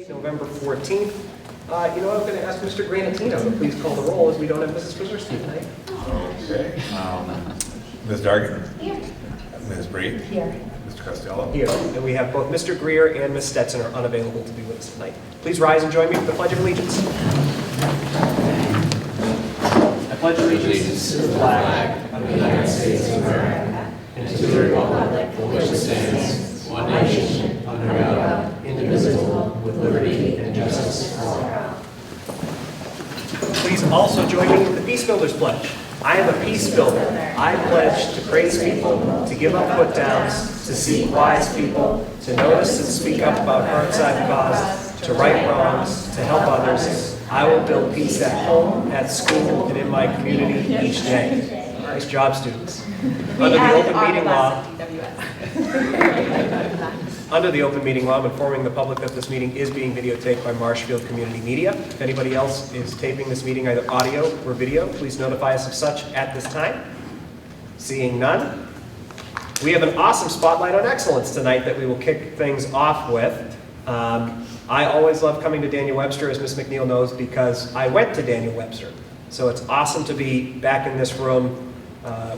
November 14th. You know what, I'm going to ask Mr. Granatino to please call the roll as we don't have Mrs. Krzyzewski tonight. Okay. Ms. Dargan? Here. Ms. Bree? Here. Mr. Costello? Here, and we have both Mr. Greer and Ms. Stetson are unavailable to be with us tonight. Please rise and join me for the Pledge of Allegiance. I pledge allegiance to the flag of the United States of America and to the republic for which it stands, one nation, under God, indivisible, with liberty and justice for all. Please also join me in the Peace Builders Pledge. I am a peace builder. I pledge to praise people, to give up put-downs, to seek wise people, to notice and speak up about hurts I've caused, to right wrongs, to help others. I will build peace at home, at school, and in my community each day. Nice job, students. Under the open meeting law, I'm informing the public that this meeting is being videotaped by Marshfield Community Media. If anybody else is taping this meeting, either audio or video, please notify us of such at this time. Seeing none, we have an awesome spotlight on excellence tonight that we will kick things off with. I always love coming to Daniel Webster, as Ms. McNeil knows, because I went to Daniel Webster. So it's awesome to be back in this room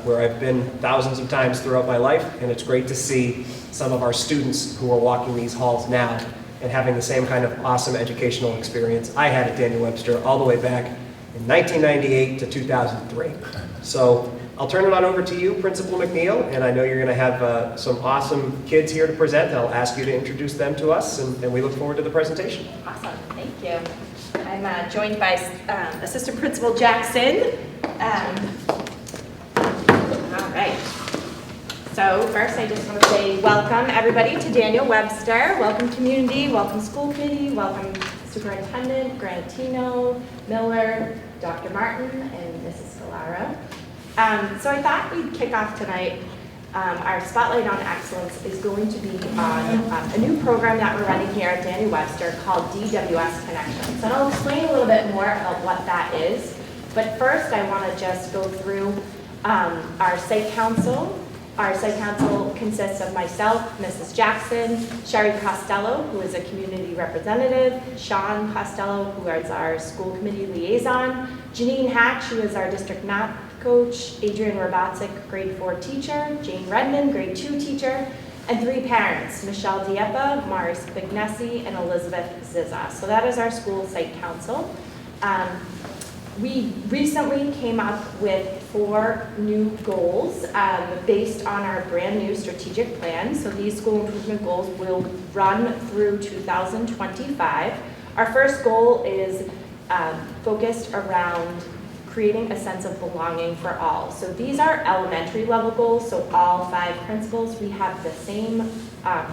where I've been thousands of times throughout my life, and it's great to see some of our students who are walking these halls now and having the same kind of awesome educational experience I had at Daniel Webster all the way back in 1998 to 2003. So I'll turn it on over to you, Principal McNeil, and I know you're going to have some awesome kids here to present. I'll ask you to introduce them to us, and we look forward to the presentation. Awesome, thank you. I'm joined by Assistant Principal Jackson. All right. So first, I just want to say welcome everybody to Daniel Webster. Welcome community, welcome school committee, welcome Superintendent Granatino, Miller, Dr. Martin, and Mrs. Scalaro. So I thought we'd kick off tonight. Our Spotlight on Excellence is going to be on a new program that we're running here at Daniel Webster called DWS Connections. And I'll explain a little bit more about what that is. But first, I want to just go through our site council. Our site council consists of myself, Mrs. Jackson, Sherry Costello, who is a community representative, Sean Costello, who is our school committee liaison, Janine Hatch, who is our district math coach, Adrian Robatzik, grade 4 teacher, Jane Redmond, grade 2 teacher, and 3 parents, Michelle Diepa, Maris Bignesi, and Elizabeth Zizza. So that is our school site council. We recently came up with 4 new goals based on our brand new strategic plan. So these school improvement goals will run through 2025. Our first goal is focused around creating a sense of belonging for all. So these are elementary level goals, so all 5 principals, we have the same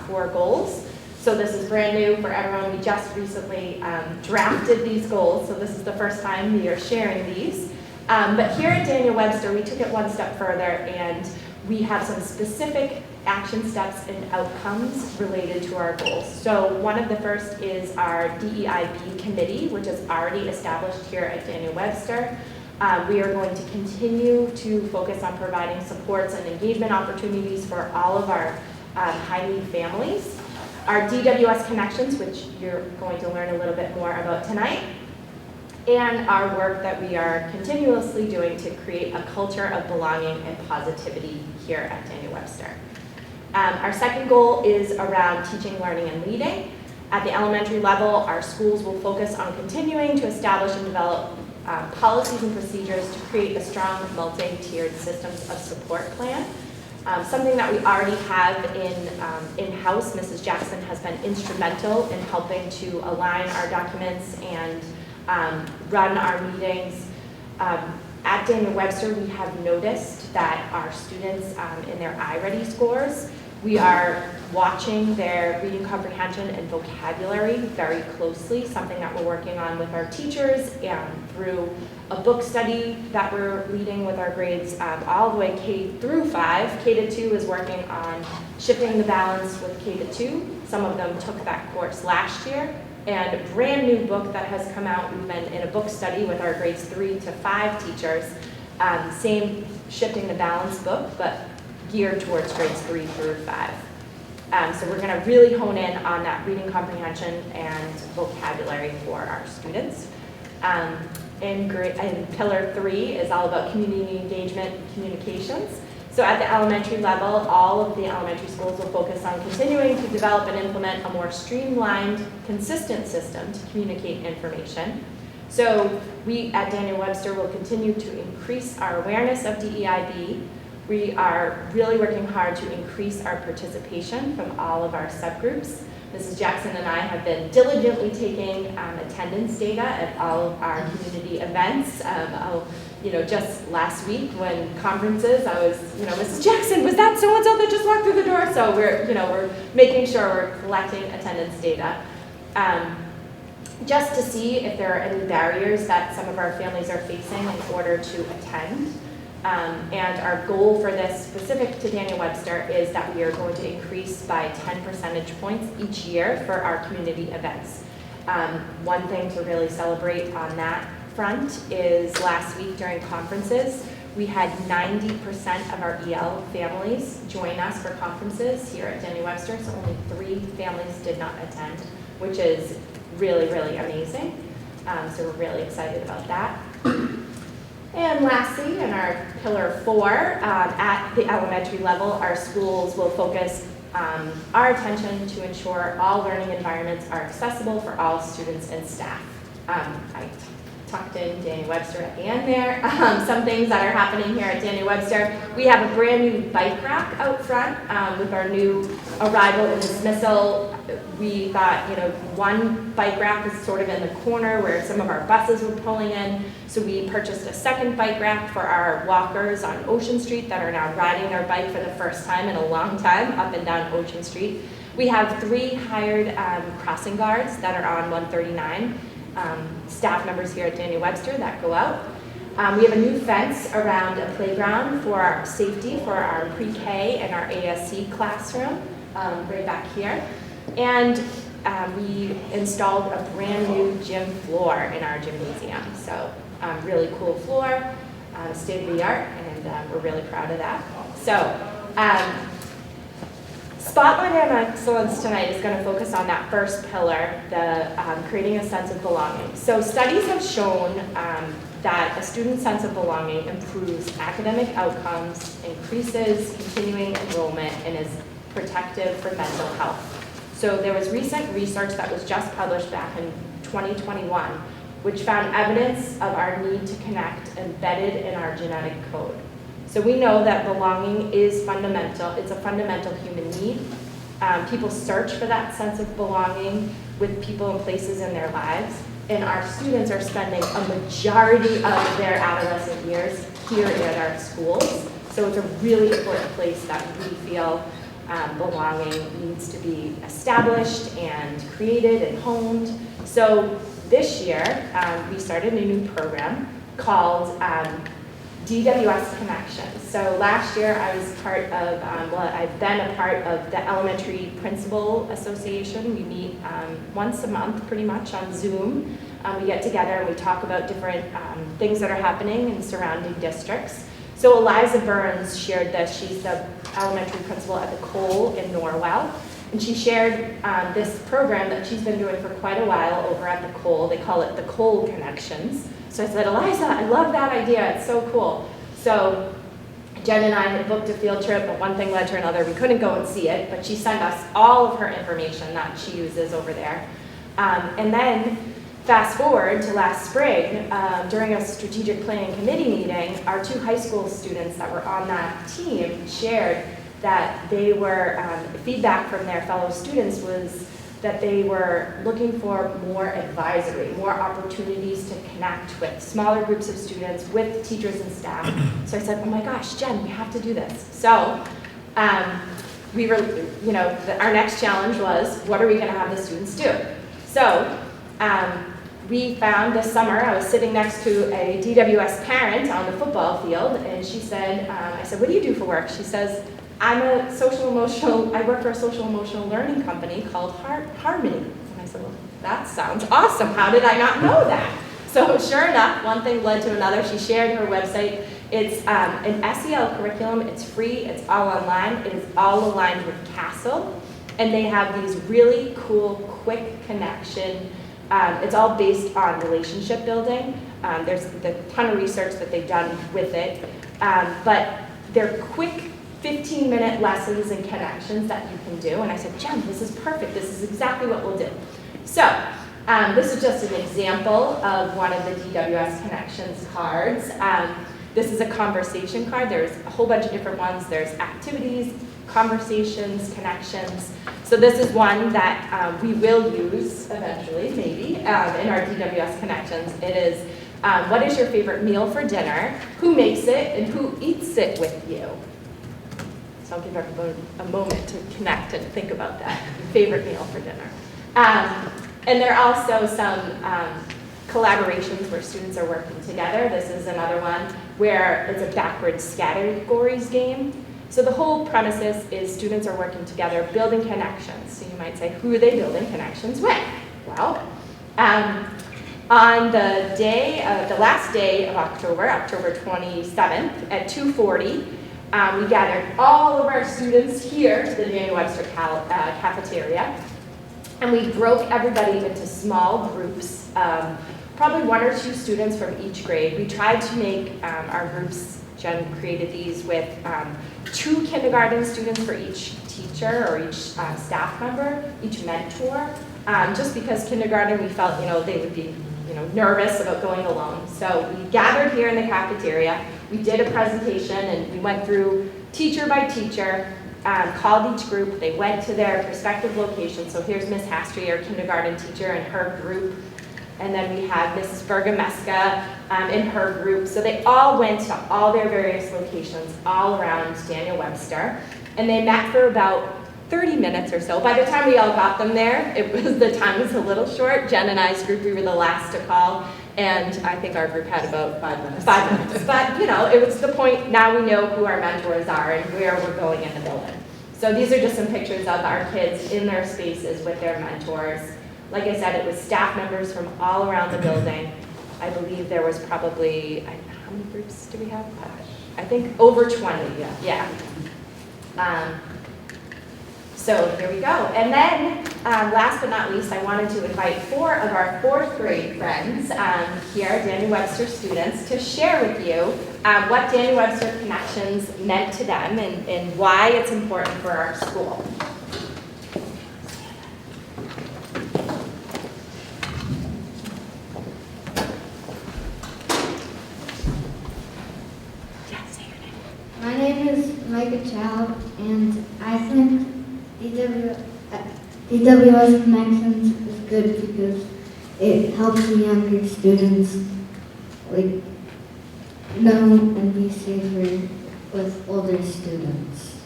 4 goals. So this is brand new for everyone. We just recently drafted these goals, so this is the first time we are sharing these. But here at Daniel Webster, we took it one step further, and we have some specific action steps and outcomes related to our goals. So one of the first is our DEIB committee, which is already established here at Daniel Webster. We are going to continue to focus on providing supports and engagement opportunities for all of our high-need families. Our DWS Connections, which you're going to learn a little bit more about tonight, and our work that we are continuously doing to create a culture of belonging and positivity here at Daniel Webster. Our second goal is around teaching, learning, and leading. At the elementary level, our schools will focus on continuing to establish and develop policies and procedures to create a strong multi-tiered systems of support plan. Something that we already have in-house. Mrs. Jackson has been instrumental in helping to align our documents and run our meetings. At Daniel Webster, we have noticed that our students in their iReady scores, we are watching their reading comprehension and vocabulary very closely, something that we're working on with our teachers and through a book study that we're leading with our grades all the way K through 5. K to 2 is working on shifting the balance with K to 2. Some of them took that course last year. And a brand new book that has come out, we've been in a book study with our grades 3 to 5 teachers. Same shifting the balance book, but geared towards grades 3 through 5. So we're going to really hone in on that reading comprehension and vocabulary for our students. And pillar 3 is all about community engagement and communications. So at the elementary level, all of the elementary schools will focus on continuing to develop and implement a more streamlined, consistent system to communicate information. So we at Daniel Webster will continue to increase our awareness of DEIB. We are really working hard to increase our participation from all of our subgroups. Mrs. Jackson and I have been diligently taking attendance data at all of our community events. Just last week when conferences, I was, Mrs. Jackson, was that so-and-so that just walked through the door? So we're making sure we're collecting attendance data. Just to see if there are any barriers that some of our families are facing in order to attend. And our goal for this, specific to Daniel Webster, is that we are going to increase by 10 percentage points each year for our community events. One thing to really celebrate on that front is last week during conferences, we had 90% of our EL families join us for conferences here at Daniel Webster, so only 3 families did not attend, which is really, really amazing. So we're really excited about that. And lastly, in our pillar 4, at the elementary level, our schools will focus our attention to ensure all learning environments are accessible for all students and staff. I tucked in Daniel Webster at the end there. Some things that are happening here at Daniel Webster. We have a brand new bike rack out front with our new arrival and dismissal. We thought, one bike rack was sort of in the corner where some of our buses were pulling in. So we purchased a second bike rack for our walkers on Ocean Street that are now riding their bike for the first time in a long time up and down Ocean Street. We have 3 hired crossing guards that are on 139. Staff members here at Daniel Webster that go out. We have a new fence around a playground for our safety for our pre-K and our ASC classroom right back here. And we installed a brand new gym floor in our gymnasium. So really cool floor, state of the art, and we're really proud of that. So Spotlight on Excellence tonight is going to focus on that first pillar, the creating a sense of belonging. So studies have shown that a student's sense of belonging improves academic outcomes, increases continuing enrollment, and is protective for mental health. So there was recent research that was just published back in 2021, which found evidence of our need to connect embedded in our genetic code. So we know that belonging is fundamental. It's a fundamental human need. People search for that sense of belonging with people and places in their lives. And our students are spending a majority of their adolescent years here in our schools. So it's a really important place that we feel belonging needs to be established and created and honed. So this year, we started a new program called DWS Connections. So last year I was part of, I've been a part of the Elementary Principal Association. We meet once a month pretty much on Zoom. We get together and we talk about different things that are happening in surrounding districts. So Eliza Burns shared this. She's the elementary principal at the Cole in Norwell. And she shared this program that she's been doing for quite a while over at the Cole. They call it the Cole Connections. So I said, Eliza, I love that idea. It's so cool. So Jen and I had booked a field trip, but one thing led to another. We couldn't go and see it, but she sent us all of her information that she uses over there. And then fast forward to last spring, during a strategic planning committee meeting, our 2 high school students that were on that team shared that they were, feedback from their fellow students was that they were looking for more advisory, more opportunities to connect with smaller groups of students, with teachers and staff. So I said, oh my gosh, Jen, we have to do this. So we were, our next challenge was, what are we gonna have the students do? So we found this summer, I was sitting next to a DWS parent on the football field, and she said, I said, what do you do for work? She says, I work for a social emotional learning company called Harmony. And I said, well, that sounds awesome. How did I not know that? So sure enough, one thing led to another. She shared her website. It's an SEL curriculum. It's free. It's all online. It is all aligned with CASEL. And they have these really cool, quick connection. It's all based on relationship building. There's a ton of research that they've done with it. But they're quick 15-minute lessons and connections that you can do. And I said, Jen, this is perfect. This is exactly what we'll do. So this is just an example of one of the DWS Connections cards. This is a conversation card. There's a whole bunch of different ones. There's activities, conversations, connections. So this is one that we will use eventually, maybe, in our DWS Connections. It is, what is your favorite meal for dinner? Who makes it and who eats it with you? So I'll give everyone a moment to connect and think about that. Favorite meal for dinner. And there are also some collaborations where students are working together. This is another one where it's a backwards categories game. So the whole premises is students are working together, building connections. So you might say, who are they building connections with? Well, on the day, the last day of October, October 27th at 2:40, we gathered all of our students here to the Daniel Webster cafeteria, and we broke everybody into small groups, probably 1 or 2 students from each grade. We tried to make our groups, Jen created these with 2 kindergarten students for each teacher or each staff member, each mentor, just because kindergarten we felt, they would be, nervous about going alone. So we gathered here in the cafeteria, we did a presentation, and we went through teacher by teacher, called each group, they went to their respective locations. So here's Miss Hastry, our kindergarten teacher, and her group. And then we have Mrs. Bergameska in her group. So they all went to all their various locations all around Daniel Webster. And they met for about 30 minutes or so. By the time we all got them there, the time was a little short. Jen and I's group, we were the last to call. And I think our group had about 5 minutes. 5 minutes. But, it was the point, now we know who our mentors are and where we're going in the building. So these are just some pictures of our kids in their spaces with their mentors. Like I said, it was staff members from all around the building. I believe there was probably, how many groups do we have? I think over 20, yeah. So here we go. And then, last but not least, I wanted to invite 4 of our 4th grade friends here, Daniel Webster students, to share with you what Daniel Webster Connections meant to them and why it's important for our school. My name is Micah Chow, and I think DWS Connections is good because it helps the younger students know and be safer with older students.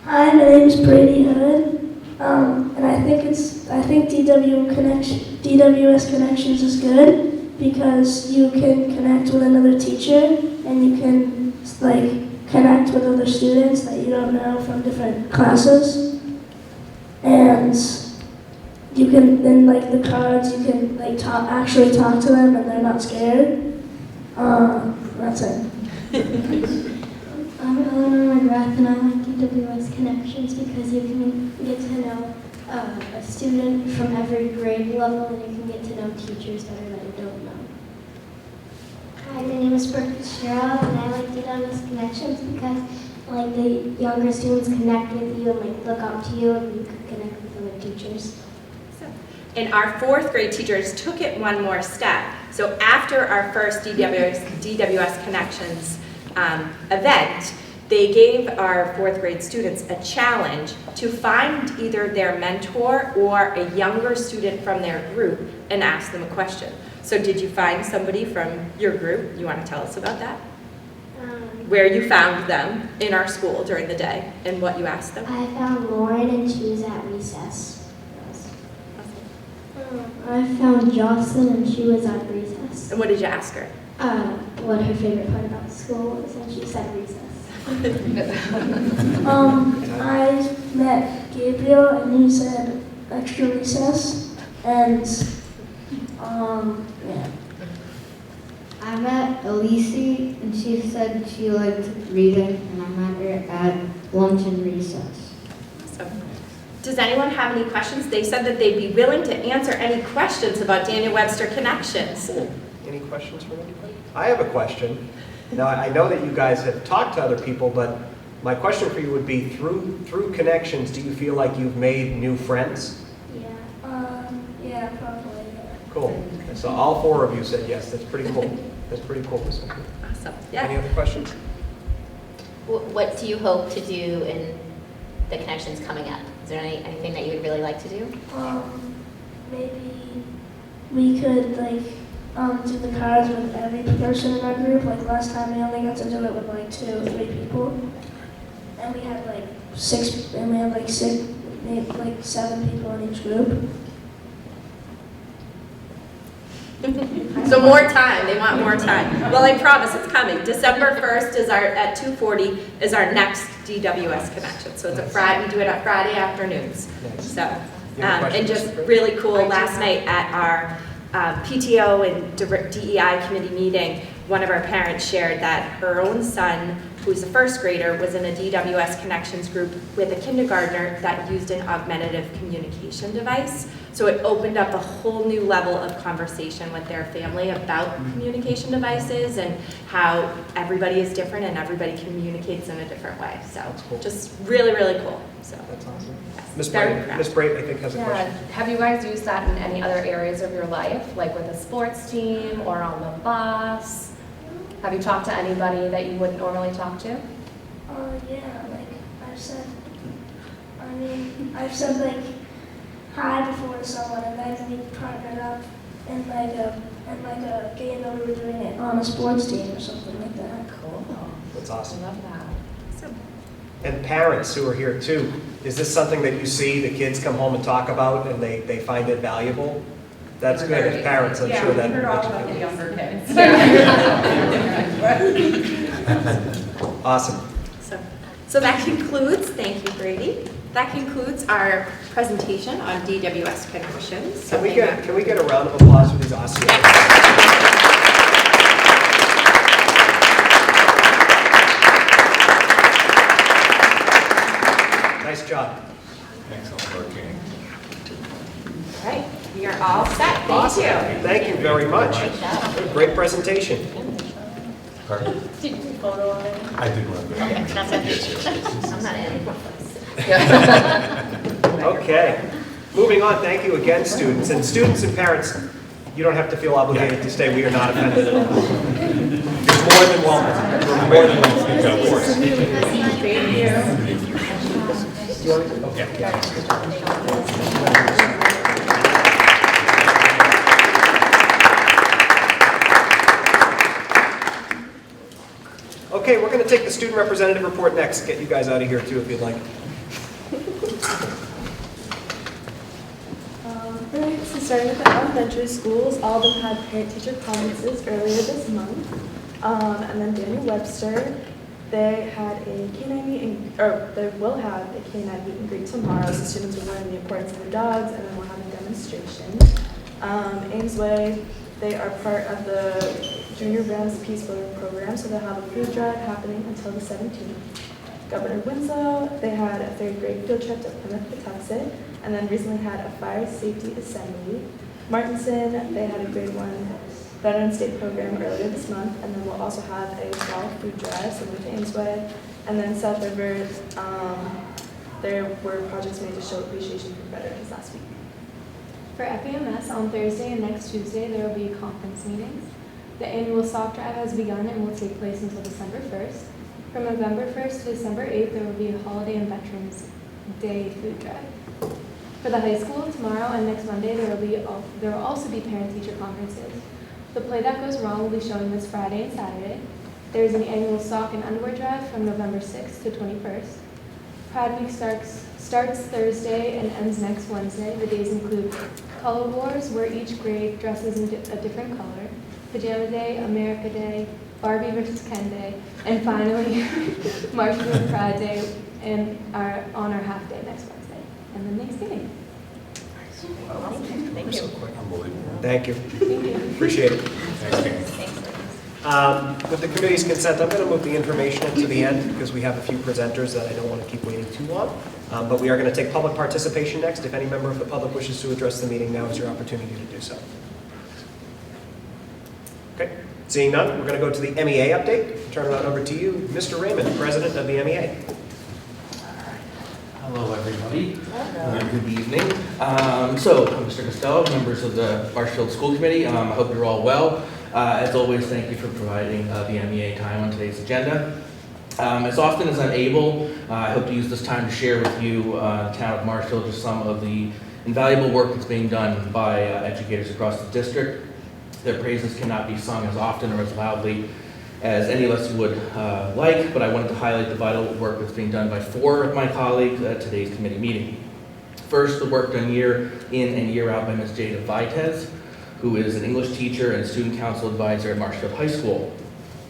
Hi, my name is Brady Hood, and I think DWS Connections is good because you can connect with another teacher and you can connect with other students that you don't know from different classes, and you can then the cards you can actually talk to them and they're not scared. That's it. I'm Eleanor McGrath, and I like DWS Connections because you can get to know a student from every grade level, and you can get to know teachers better that you don't know. Hi, my name is Brooke Fitzgerald, and I like DWS Connections because the younger students connect with you and look up to you, and you can connect with other teachers. And our 4th grade teachers took it one more step. So after our first DWS Connections event, they gave our 4th grade students a challenge to find either their mentor or a younger student from their group and ask them a question. So did you find somebody from your group? You want to tell us about that? Where you found them in our school during the day and what you asked them? I found Lauren, and she was at recess. I found Jocelyn, and she was at recess. And what did you ask her? What her favorite part about school was, and she said recess. I met Gabriel, and he said extra recess, and yeah. I met Elise, and she said she liked reading, and I met her at lunch and recess. So, does anyone have any questions? They said that they'd be willing to answer any questions about Daniel Webster Connections. Cool. Any questions from anybody? I have a question. Now, I know that you guys have talked to other people, but my question for you would be, through Connections, do you feel like you've made new friends? Yeah, probably. Cool. So all 4 of you said yes. That's pretty cool. That's pretty cool. Awesome. Any Yeah. other questions? What do you hope to do in the Connections coming up? Is there anything that you would really like to do? Maybe we could do the cards with every person in our group. Like last time we only got to do it with like 2 or 3 people. And we had like 6, and we had like 7 people in each group. So more time, they want more time. Well, I promise it's coming. December 1st is at 2:40 is our next DWS Connection. So it's a Friday, we do it on Friday afternoons. Nice. So, You have a and question? just really cool, last night at our PTO and DEI committee meeting, one of our parents shared that her own son, who's a 1st grader, was in a DWS Connections group with a kindergartner that used an augmentative communication device. So it opened up a whole new level of conversation with their family about communication devices and how everybody is different and everybody communicates in a different way. So cool. just really, really cool. So That's awesome. yes, Miss very Bright, proud. Miss Bright, I think, has a Yeah, question. have you guys used that in any other areas of your life, like with a sports team or on the bus? Have you talked to anybody that you wouldn't normally talk to? Yeah, I've said like hi before to someone, and then we partnered up in like a game that we were doing it on a sports team or something like that. Cool. That's I awesome. love that. And parents who are here too, is this something that you see the kids come home and talk about and they find it valuable? That's good as parents, I'm sure that. We're all about the younger kids. Awesome. So that concludes, thank you, Brady. That concludes our presentation on DWS Connections. Can we get a round of applause for these awesome kids? Nice job. Excellent work, Kenny. All right, we are all set. Thank Awesome. you. Thank you very much. Great presentation. Pardon? Did you photo on it? I did one, but Okay, that's it. yes, yes. I'm not in. Okay. Moving on, thank you again, students. And students and parents, you don't have to feel obligated to stay. We are not offended at all. You're more than welcome. You're more than welcome. Of course. Thank you. Okay, we're going to take the student representative report next. Get you guys out of here too if you'd like. Alright, so starting with the elementary schools, all of them had parent-teacher conferences earlier this month. And then Daniel Webster, they had a canine meet and, or they will have a canine meet and greet tomorrow. So students will learn the importance of the dogs, and then we'll have a demonstration. Amesway, they are part of the Junior Rams Peace Building Program, so they'll have a food drive happening until the 17th. Governor Winslow, they had a 3rd grade field trip to Plymouth, Patuxent, and then recently had a fire safety assembly. Martinson, they had a grade 1 Veterans Day program earlier this month, and then we'll also have a fall food drive similar to Amesway. And then South River, there were projects made to show appreciation for veterans last week. For FAMS, on Thursday and next Tuesday, there will be conference meetings. The annual sock drive has begun and will take place until December 1st. From November 1st to December 8th, there will be a Holiday and Veterans Day food drive. For the high school, tomorrow and next Monday, there will also be parent-teacher conferences. The Play That Goes Wrong will be showing this Friday and Saturday. There is an annual sock and underwear drive from November 6th to 21st. Pride Week starts Thursday and ends next Wednesday. The days include Color Wars, where each grade dresses in a different color, Pajama Day, America Day, Barbie vs. Ken Day, and finally Marshfield Pride Day and on our half day next Wednesday. And then Thanksgiving. Thank you. So quick, unbelievable. Thank you. Thank you. Appreciate it. Thanks, Kenny. With the committee's consent, I'm going to move the information to the end because we have a few presenters that I don't want to keep waiting too long. But we are going to take public participation next. If any member of the public wishes to address the meeting, now is your opportunity to do so. Okay, seeing none, we're going to go to the MEA update. Turn it over to you, Mr. Raymond, President of the MEA. Hello, everybody. Good evening. So, I'm Mr. Costello, members of the Marshfield School Committee. I hope you're all well. As always, thank you for providing the MEA time on today's agenda. As often as I'm able, I hope to use this time to share with you, the town of Marshfield, just some of the invaluable work that's being done by educators across the district. Their praises cannot be sung as often or as loudly as any of us would like, but I wanted to highlight the vital work that's being done by 4 of my colleagues at today's committee meeting. First, the work done year in and year out by Ms. Jada Vitez, who is an English teacher and student council advisor at Marshfield High School.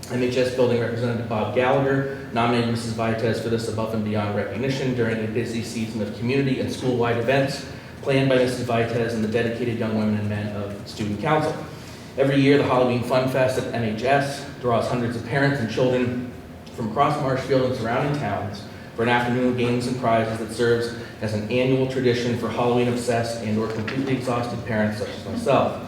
MHS Building Representative Bob Gallagher nominated Mrs. Vitez for this above and beyond recognition during a busy season of community and school-wide events planned by Mrs. Vitez and the dedicated young women and men of student council. Every year, the Halloween Fun Fest at MHS draws hundreds of parents and children from across Marshfield and surrounding towns for an afternoon of games and prizes that serves as an annual tradition for Halloween-obsessed and or completely exhausted parents such as myself.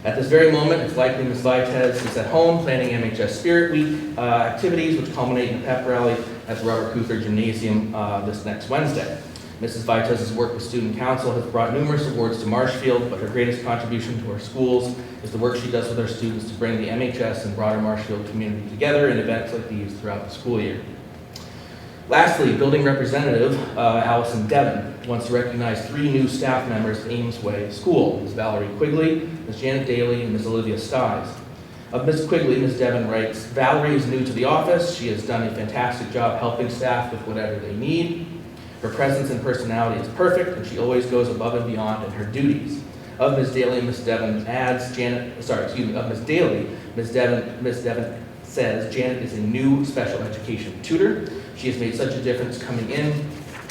At this very moment, it's likely Ms. Vitez is at home planning MHS Spirit Week activities, which culminate in a pep rally at the Robert Cuther Gymnasium this next Wednesday. Mrs. Vitez's work with Student Council has brought numerous awards to Marshfield, but her greatest contribution to our schools is the work she does with our students to bring the MHS and broader Marshfield community together in events like these throughout the school year. Lastly, Building Representative Allison Devon wants to recognize 3 new staff members at Ames Way School, Ms. Valerie Quigley, Ms. Janet Daly, and Ms. Olivia Stiles. Of Ms. Quigley, Ms. Devon writes, Valerie is new to the office. She has done a fantastic job helping staff with whatever they need. Her presence and personality is perfect, and she always goes above and beyond in her duties. Of Ms. Daly, Ms. Devon adds, of Ms. Daly, Ms. Devon says Janet is a new special education tutor. She has made such a difference coming in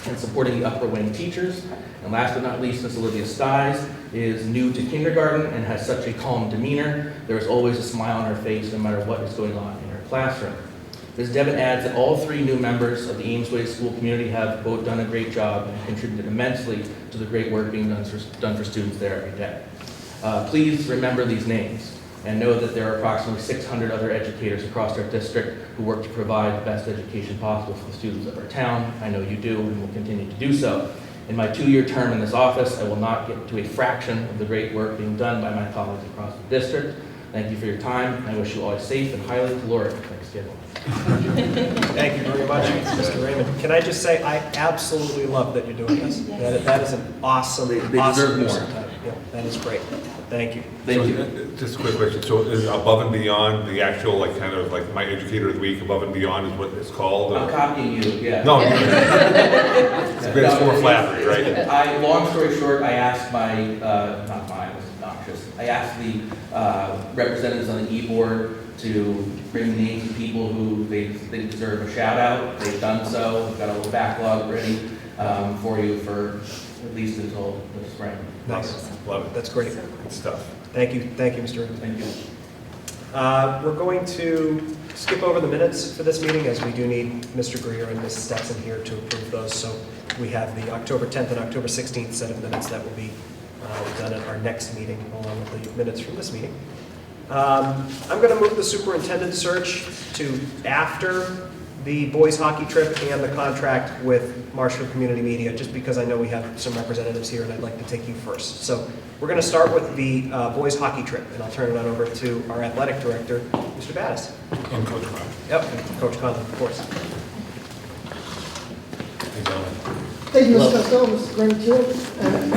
and supporting the upper wing teachers. And last but not least, Ms. Olivia Stiles is new to kindergarten and has such a calm demeanor. There is always a smile on her face no matter what is going on in her classroom. Ms. Devon adds that all 3 new members of the Ames Way School community have both done a great job and contributed immensely to the great work being done for students there every day. Please remember these names and know that there are approximately 600 other educators across our district who work to provide the best education possible for the students of our town. I know you do and will continue to do so. In my 2-year term in this office, I will not get to a fraction of the great work being done by my colleagues across the district. Thank you for your time. I wish you all a safe and highly caloric Thanksgiving. Thank you very much, Mr. Raymond. Can I just say, I absolutely love that you're doing this. That is an awesome, awesome use of time. Yeah, that is great. Thank you. Thank you. Just a quick question. So is above and beyond the actual, like, kind of like my educator of the week, above and beyond is what it's called? I'm copying you, yeah. No, it's a bit more flattery, right? Long story short, I asked not mine, it was obnoxious. I asked the representatives on the e-board to bring the names of people who they think deserve a shout out. They've done so. We've got a little backlog ready for you for at least until the spring. Nice. Love it. That's great. Good stuff. Thank you, Mr. Raymond. Thank you. We're going to skip over the minutes for this meeting, as we do need Mr. Greer and Ms. Stetson here to approve those. So we have the October 10th and October 16th set of minutes that will be done at our next meeting, along with the minutes from this meeting. I'm going to move the superintendent search to after the boys hockey trip and the contract with Marshfield Community Media, just because I know we have some representatives here and I'd like to take you first. So we're going to start with the boys hockey trip, and I'll turn it on over to our athletic director, Mr. Battis. And Coach Conlon. Yep, and Coach Conlon, of course. Thank you, Mr. Costello, Mr. Granatier,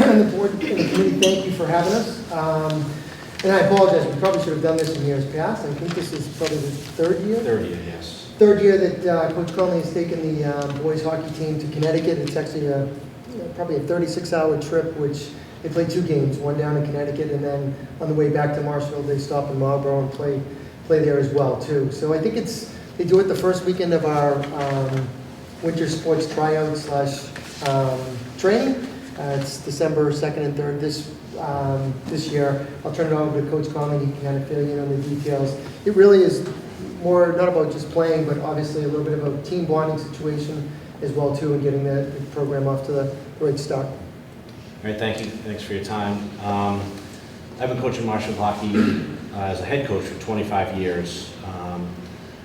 and the board and the committee, thank you for having us. And I apologize, we probably should have done this in years past. I think this is probably the 3rd year? 3rd year, yes. 3rd year that Coach Conley has taken the boys hockey team to Connecticut. It's actually probably a 36-hour trip, which they play 2 games, one down in Connecticut, and then on the way back to Marshfield, they stop in Marlborough and play there as well, too. So I think they do it the first weekend of our winter sports tryout / training. It's December 2nd and 3rd this year. I'll turn it over to Coach Conley. He can kind of fill you in on the details. It really is more not about just playing, but obviously a little bit of a team bonding situation as well too, and getting the program off to the right start. All right, thank you. Thanks for your time. I've been coaching Marshfield hockey as a head coach for 25 years. A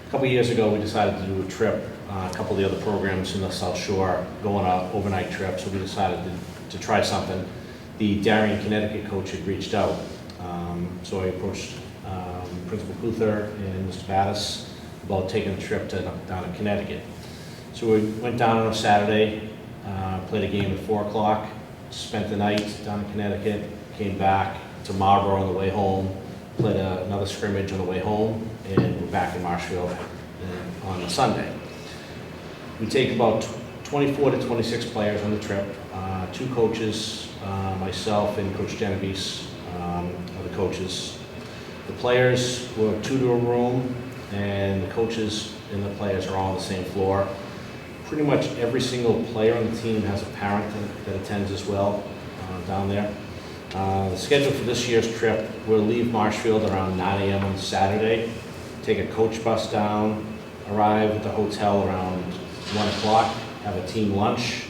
couple of years ago, we decided to do a trip, a couple of the other programs in the South Shore, going on an overnight trip, so we decided to try something. The Darien, Connecticut coach had reached out, so I approached Principal Kuther and Mr. Battis about taking a trip down to Connecticut. So we went down on a Saturday, played a game at 4 o'clock, spent the night down in Connecticut, came back to Marlborough on the way home, played another scrimmage on the way home, and we're back in Marshfield on a Sunday. We take about 24 to 26 players on the trip, 2 coaches, myself and Coach Genovese are the coaches. The players were 2 to a room, and the coaches and the players are all on the same floor. Pretty much every single player on the team has a parent that attends as well down there. The schedule for this year's trip, we'll leave Marshfield around 9 a.m. on Saturday, take a coach bus down, arrive at the hotel around 1 o'clock, have a team lunch,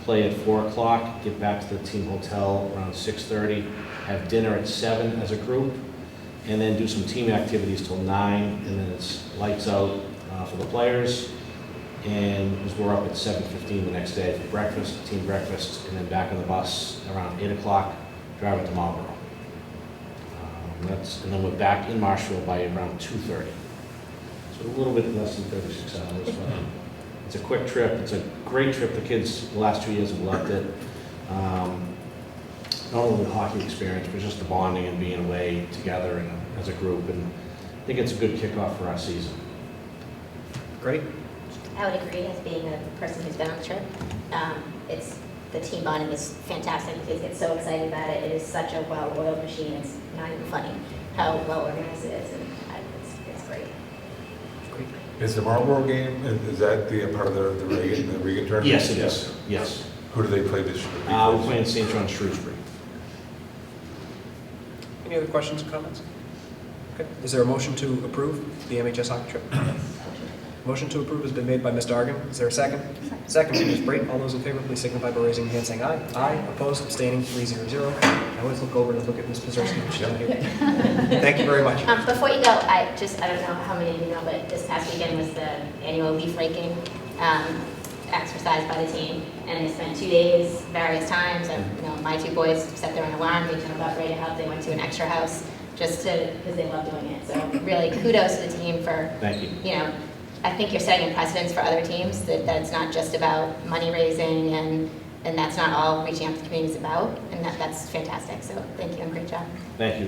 play at 4 o'clock, get back to the team hotel around 6:30, have dinner at 7 as a group, and then do some team activities till 9, and then it's lights out for the players. And we're up at 7:15 the next day for breakfast, team breakfast, and then back on the bus around 8 o'clock, driving to Marlborough. And then we're back in Marshfield by around 2:30. So a little bit less than 36 hours, but it's a quick trip. It's a great trip. The kids the last 2 years have loved it. Not only the hockey experience, but just the bonding and being away together and as a group. And I think it's a good kickoff for our season. Great. I would agree, as being a person who's been on the trip. The team bonding is fantastic. The kids get so excited about it. It is such a well-oiled machine. It's not even funny how well organized it is, and it's great. Is the Marlborough game, is that the part of the Regan tournament? Yes, it is. Yes. Who do they play this year? We're playing St. John Shrewsbury. Any other questions or comments? Okay. Is there a motion to approve the MHS hockey trip? Motion to approve has been made by Mr. Argan. Is there a second? Second by Ms. Brayton. All those in favor, please signify by raising your hand saying aye. Aye. Opposed, abstaining, 3-0. I always look over to look at Ms. Pazerski when she's down here. Thank you very much. Before you go, I don't know how many of you know, but this past weekend was the annual leaf raking exercise by the team, and they spent 2 days, various times. And my 2 boys set their own alarm. They jumped up, ready to help. They went to an extra house because they love doing it. So really, kudos to the team for Thank you. I think you're setting a precedence for other teams that it's not just about money raising and that's not all reaching out to the community is about, and that's fantastic. So thank you and great job. Thank you.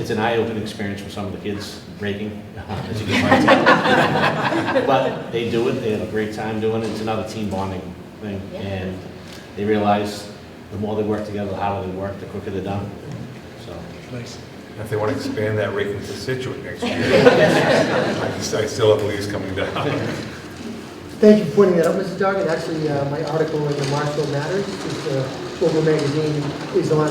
It's an eye-opening experience for some of the kids breaking, as you can find. But they do it. They have a great time doing it. It's another team bonding thing, Yeah. and they realize the more they work together, the harder they work, the quicker they're done. So nice. If they want to expand that raking to Situate next year, I still have leaves coming down. Thank you for pointing that out, Mr. Duggan. Actually, my article in the Marshfield Matters, which is local magazine, is on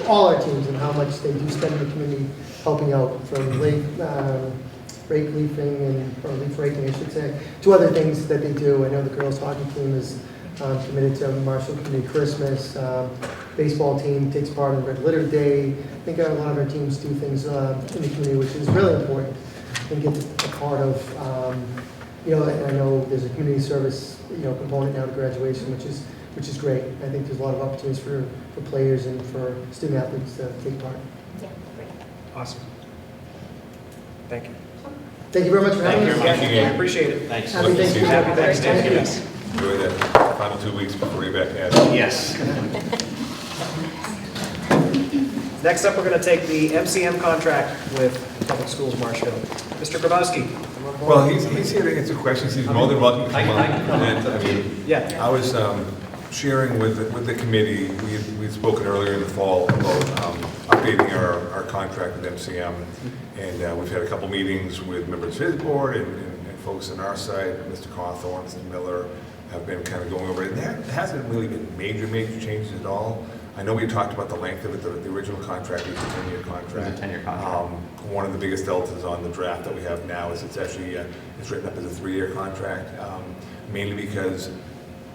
all our teams and how much they do spend in the community helping out, from rake leafing, or leaf raking, I should say, to other things that they do. I know the girls' hockey team is committed to Marshfield Community Christmas. Baseball team takes part in Red Litter Day. I think a lot of our teams do things in the community, which is really important, and get a part of. And I know there's a community service, component now to graduation, which is great. I think there's a lot of opportunities for players and for student athletes to take part. Yeah, great. Awesome. Thank you. Thank you very much for having us. Thank you very much. I appreciate it. thanks. Happy Thanksgiving. Happy Thanksgiving. Yes. Enjoy the final 2 weeks before you're back at it. Yes. Next up, we're going to take the MCM contract with Public Schools Marshfield. Mr. Grabowski. Well, he's here to answer questions. He's more than welcome to come on. Yeah. I was sharing with the committee, we'd spoken earlier in the fall about updating our contract with MCM, and we've had a couple meetings with members of his board and folks on our side. Mr. Cawthorn, Mr. Miller have been kind of going over it. And there hasn't really been major changes at all. I know we talked about the length of it. The original contract was a 10-year contract. It was a 10-year contract. One of the biggest deltas on the draft that we have now is it's actually it's written up as a 3-year contract, mainly because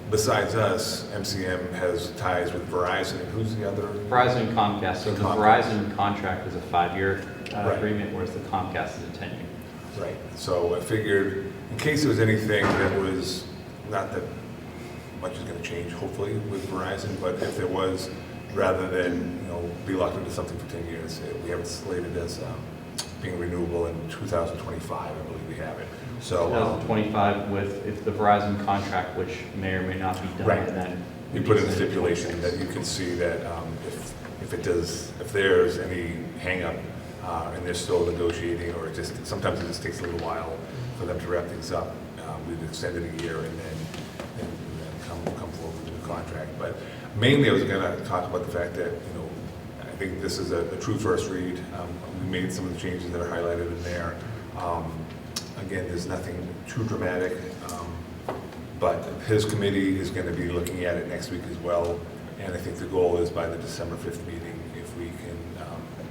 besides us, MCM has ties with Verizon. Who's the other? Verizon and Comcast. So the Verizon contract is a 5-year Right. agreement, whereas the Comcast is a 10-year. Right. So I figured in case there was anything that was, not that much is going to change, hopefully, with Verizon, but if there was, rather than be locked into something for 10 years, we have it slated as being renewable in 2025. I believe we have it. So 2025 with if the Verizon contract, which may or may not be done, right. then We put in a stipulation that you can see that if there's any hang-up and they're still negotiating, or sometimes it just takes a little while for them to wrap things up, we've extended a year and then come forward with a new contract. But mainly I was going to talk about the fact that, I think this is a true first read. We made some of the changes that are highlighted in there. Again, there's nothing too dramatic, but his committee is going to be looking at it next week as well. And I think the goal is by the December 5th meeting, if we can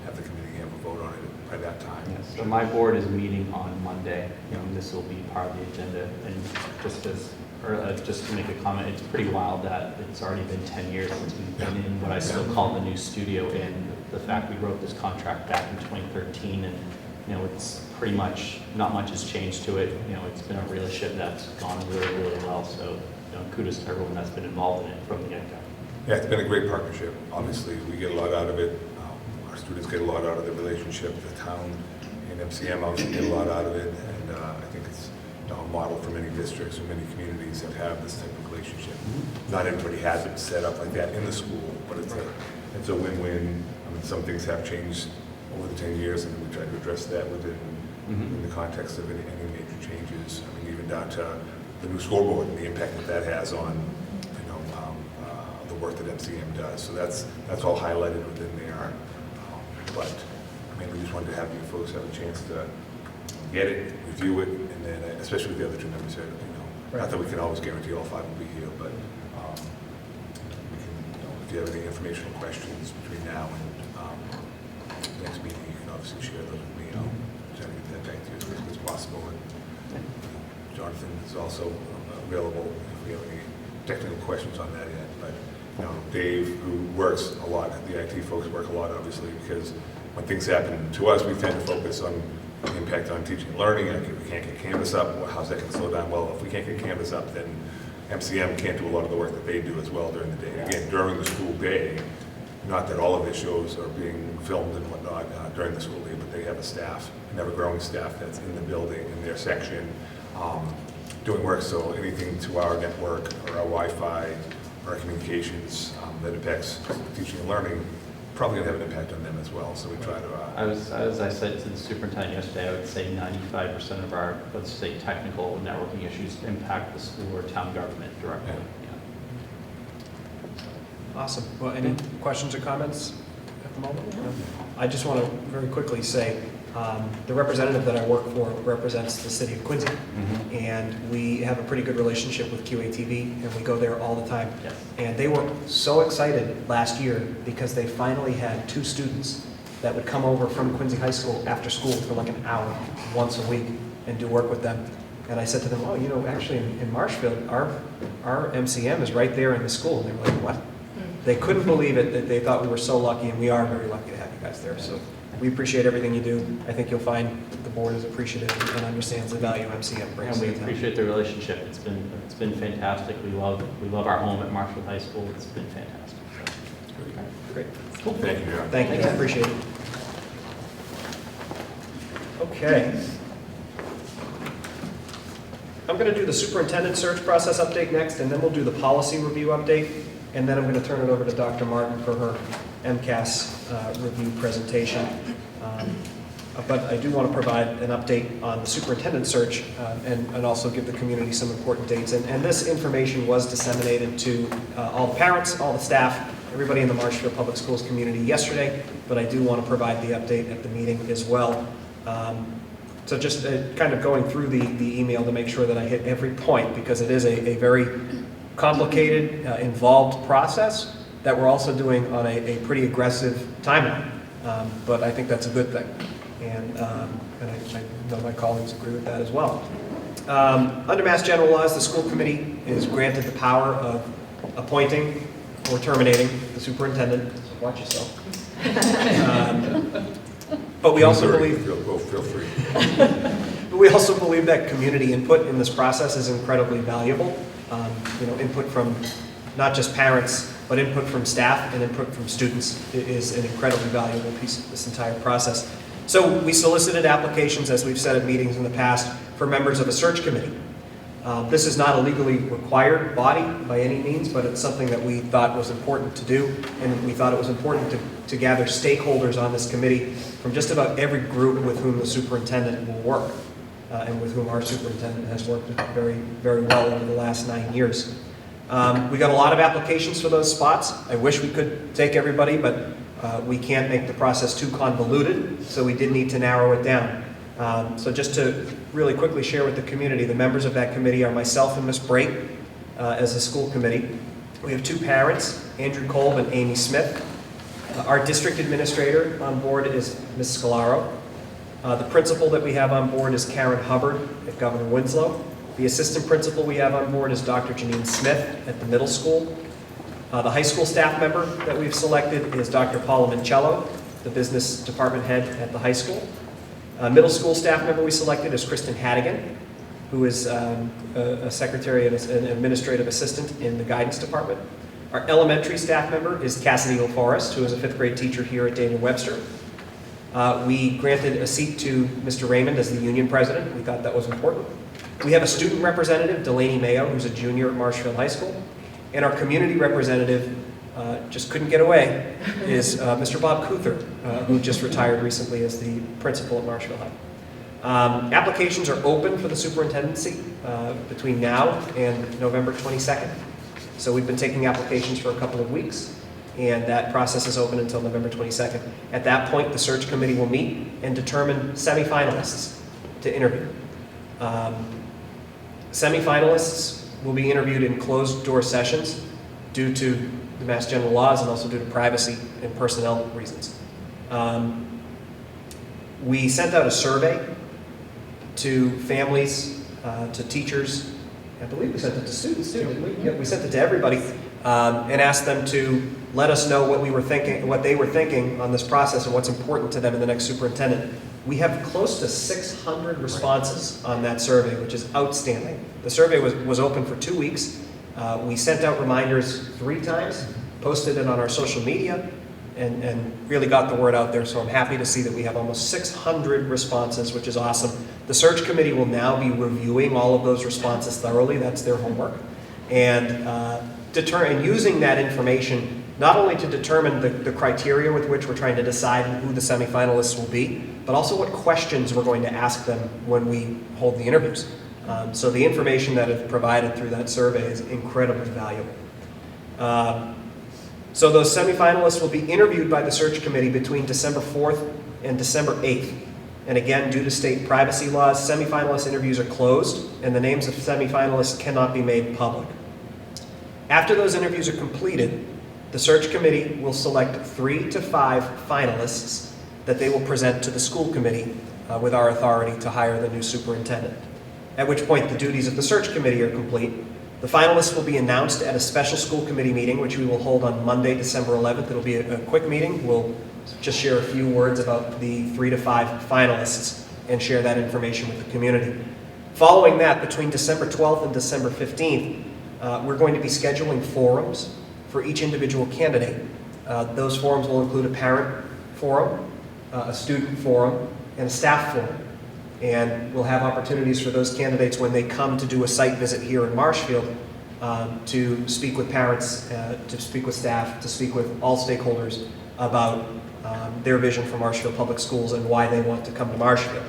have the committee have a vote on it by that time. Yes. So my board is meeting on Monday. This will be part of the agenda. And just to make a comment, it's pretty wild that it's already been 10 years since we've been in what I still call the new studio. And the fact we wrote this contract back in 2013, and it's pretty much not much has changed to it. It's been a relationship that's gone really, really well. So kudos to everyone that's been involved in it from the get-go. Yeah, it's been a great partnership. Obviously, we get a lot out of it. Our students get a lot out of the relationship. The town and MCM obviously get a lot out of it. And I think it's a model for many districts and many communities that have this type of relationship. Not everybody has it set up like that in the school, but it's a win-win. I mean, some things have changed over the 10 years, and we try to address that within the context of any major changes. I mean, even down to the new scoreboard and the impact that has on the work that MCM does. So that's all highlighted within there. But I mean, we just wanted to have you folks have a chance to get it, review it, and then especially with the other two members here, not that we can always guarantee all 5 will be here, but we can, if you have any informational questions between now and the next meeting, you can obviously share those with me. I'll try to get that back to you as quickly as possible. And Jonathan is also available if we have any technical questions on that end. But Dave, who works a lot, the IT folks work a lot, obviously, because when things happen to us, we tend to focus on the impact on teaching and learning. We can't get Canvas up. Well, how's that going to slow down? Well, if we can't get Canvas up, then MCM can't do a lot of the work that they do as well during the day. Again, during the school day, not that all of their shows are being filmed and whatnot during the school day, but they have a staff, an ever-growing staff that's in the building, in their section, doing work. So anything to our network or our Wi-Fi or our communications that impacts teaching and learning, probably going to have an impact on them as well. So we try to... As I said to the superintendent yesterday, I would say 95% of our, let's say, technical networking issues impact the school or town government directly. Yeah. Awesome. Well, any questions or comments at the moment? No? I just want to very quickly say, the representative that I work for represents the city of Quincy, and we have a pretty good relationship with QATV, and we go there all the time. Yes. And they were so excited last year because they finally had 2 students that would come over from Quincy High School after school for like an hour once a week and do work with them. And I said to them, oh, actually in Marshfield, our MCM is right there in the school. And they were like, what? They couldn't believe it, that they thought we were so lucky, and we are very lucky to have you guys there. So we appreciate everything you do. I think you'll find the board is appreciative and understands the value MCM brings. And we to the town. appreciate the relationship. It's been fantastic. We love our home at Marshfield High School. It's been fantastic. So. Great. Cool. Thank you. Thank you. I appreciate it. Okay. I'm going to do the superintendent search process update next, and then we'll do the policy review update, and then I'm going to turn it over to Dr. Martin for her MCAS review presentation. But I do want to provide an update on the superintendent search and also give the community some important dates. And this information was disseminated to all the parents, all the staff, everybody in the Marshfield Public Schools community yesterday, but I do want to provide the update at the meeting as well. So just kind of going through the email to make sure that I hit every point, because it is a very complicated, involved process. that we're also doing on a pretty aggressive timeline. But I think that's a good thing. And I know my colleagues agree with that as well. Under Mass General Laws, the school committee is granted the power of appointing or terminating the superintendent. Watch yourself. But we also believe... Feel free. But we also believe that community input in this process is incredibly valuable. Input from not just parents, but input from staff and input from students is an incredibly valuable piece of this entire process. So we solicited applications, as we've said at meetings in the past, for members of a search committee. This is not a legally required body by any means, but it's something that we thought was important to do, and we thought it was important to gather stakeholders on this committee from just about every group with whom the superintendent will work, and with whom our superintendent has worked very, very well over the last 9 years. We got a lot of applications for those spots. I wish we could take everybody, but we can't make the process too convoluted, so we did need to narrow it down. So just to really quickly share with the community, the members of that committee are myself and Ms. Brake as the school committee. We have 2 parents, Andrew Kolb and Amy Smith. Our district administrator on board is Ms. Scalaro. The principal that we have on board is Karen Hubbard at Governor Winslow. The assistant principal we have on board is Dr. Janine Smith at the middle school. The high school staff member that we've selected is Dr. Paula Mancello, the business department head at the high school. Middle school staff member we selected is Kristen Haddigan, who is a secretary and an administrative assistant in the guidance department. Our elementary staff member is Cassidy O'Forrest, who is a 5th grade teacher here at Daniel Webster. We granted a seat to Mr. Raymond as the union president. We thought that was important. We have a student representative, Delaney Mayo, who's a junior at Marshfield High School. And our community representative, just couldn't get away, is Mr. Bob Kuther, who just retired recently as the principal at Marshfield High. Applications are open for the superintendency between now and November 22nd. So we've been taking applications for a couple of weeks, and that process is open until November 22nd. At that point, the search committee will meet and determine semifinalists to interview. Semifinalists will be interviewed in closed-door sessions due to the Mass General Laws and also due to privacy and personnel reasons. We sent out a survey to families, to teachers. I believe we sent it to students too, didn't we? Yeah, we sent it to everybody and asked them to let us know what they were thinking on this process and what's important to them in the next superintendent. We have close to 600 responses on that survey, which is outstanding. The survey was open for 2 weeks. We sent out reminders 3 times, posted it on our social media, and really got the word out there. So I'm happy to see that we have almost 600 responses, which is awesome. The search committee will now be reviewing all of those responses thoroughly. That's their homework. And using that information not only to determine the criteria with which we're trying to decide who the semifinalists will be, but also what questions we're going to ask them when we hold the interviews. So the information that is provided through that survey is incredibly valuable. So those semifinalists will be interviewed by the search committee between December 4th and December 8th. And again, due to state privacy laws, semifinalist interviews are closed, and the names of semifinalists cannot be made public. After those interviews are completed, the search committee will select 3 to 5 finalists that they will present to the school committee with our authority to hire the new superintendent. At which point the duties of the search committee are complete. The finalists will be announced at a special school committee meeting, which we will hold on Monday, December 11th. It'll be a quick meeting. We'll just share a few words about the 3 to 5 finalists and share that information with the community. Following that, between December 12th and December 15th, we're going to be scheduling forums for each individual candidate. Those forums will include a parent forum, a student forum, and a staff forum. And we'll have opportunities for those candidates when they come to do a site visit here in Marshfield to speak with parents, to speak with staff, to speak with all stakeholders about their vision for Marshfield Public Schools and why they want to come to Marshfield.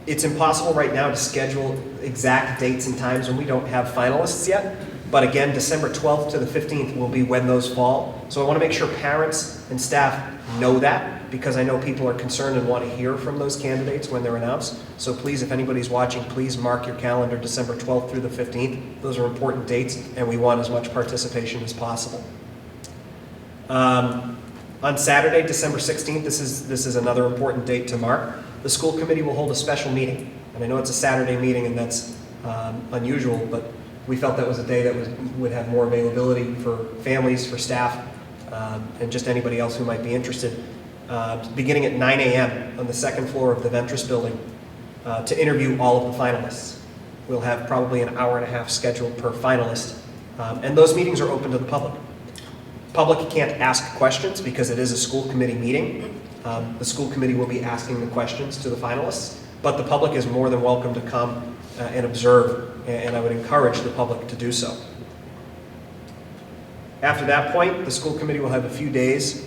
It's impossible right now to schedule exact dates and times when we don't have finalists yet. But again, December 12th to the 15th will be when those fall. So I want to make sure parents and staff know that, because I know people are concerned and want to hear from those candidates when they're announced. So please, if anybody's watching, please mark your calendar December 12th through the 15th. Those are important dates, and we want as much participation as possible. On Saturday, December 16th, this is another important date to mark. The school committee will hold a special meeting. And I know it's a Saturday meeting, and that's unusual, but we felt that was a day that would have more availability for families, for staff, and just anybody else who might be interested. Beginning at 9 a.m. on the second floor of the Ventress building to interview all of the finalists. We'll have probably an hour and a half scheduled per finalist, and those meetings are open to the public. Public can't ask questions because it is a school committee meeting. The school committee will be asking the questions to the finalists, but the public is more than welcome to come and observe, and I would encourage the public to do so. After that point, the school committee will have a few days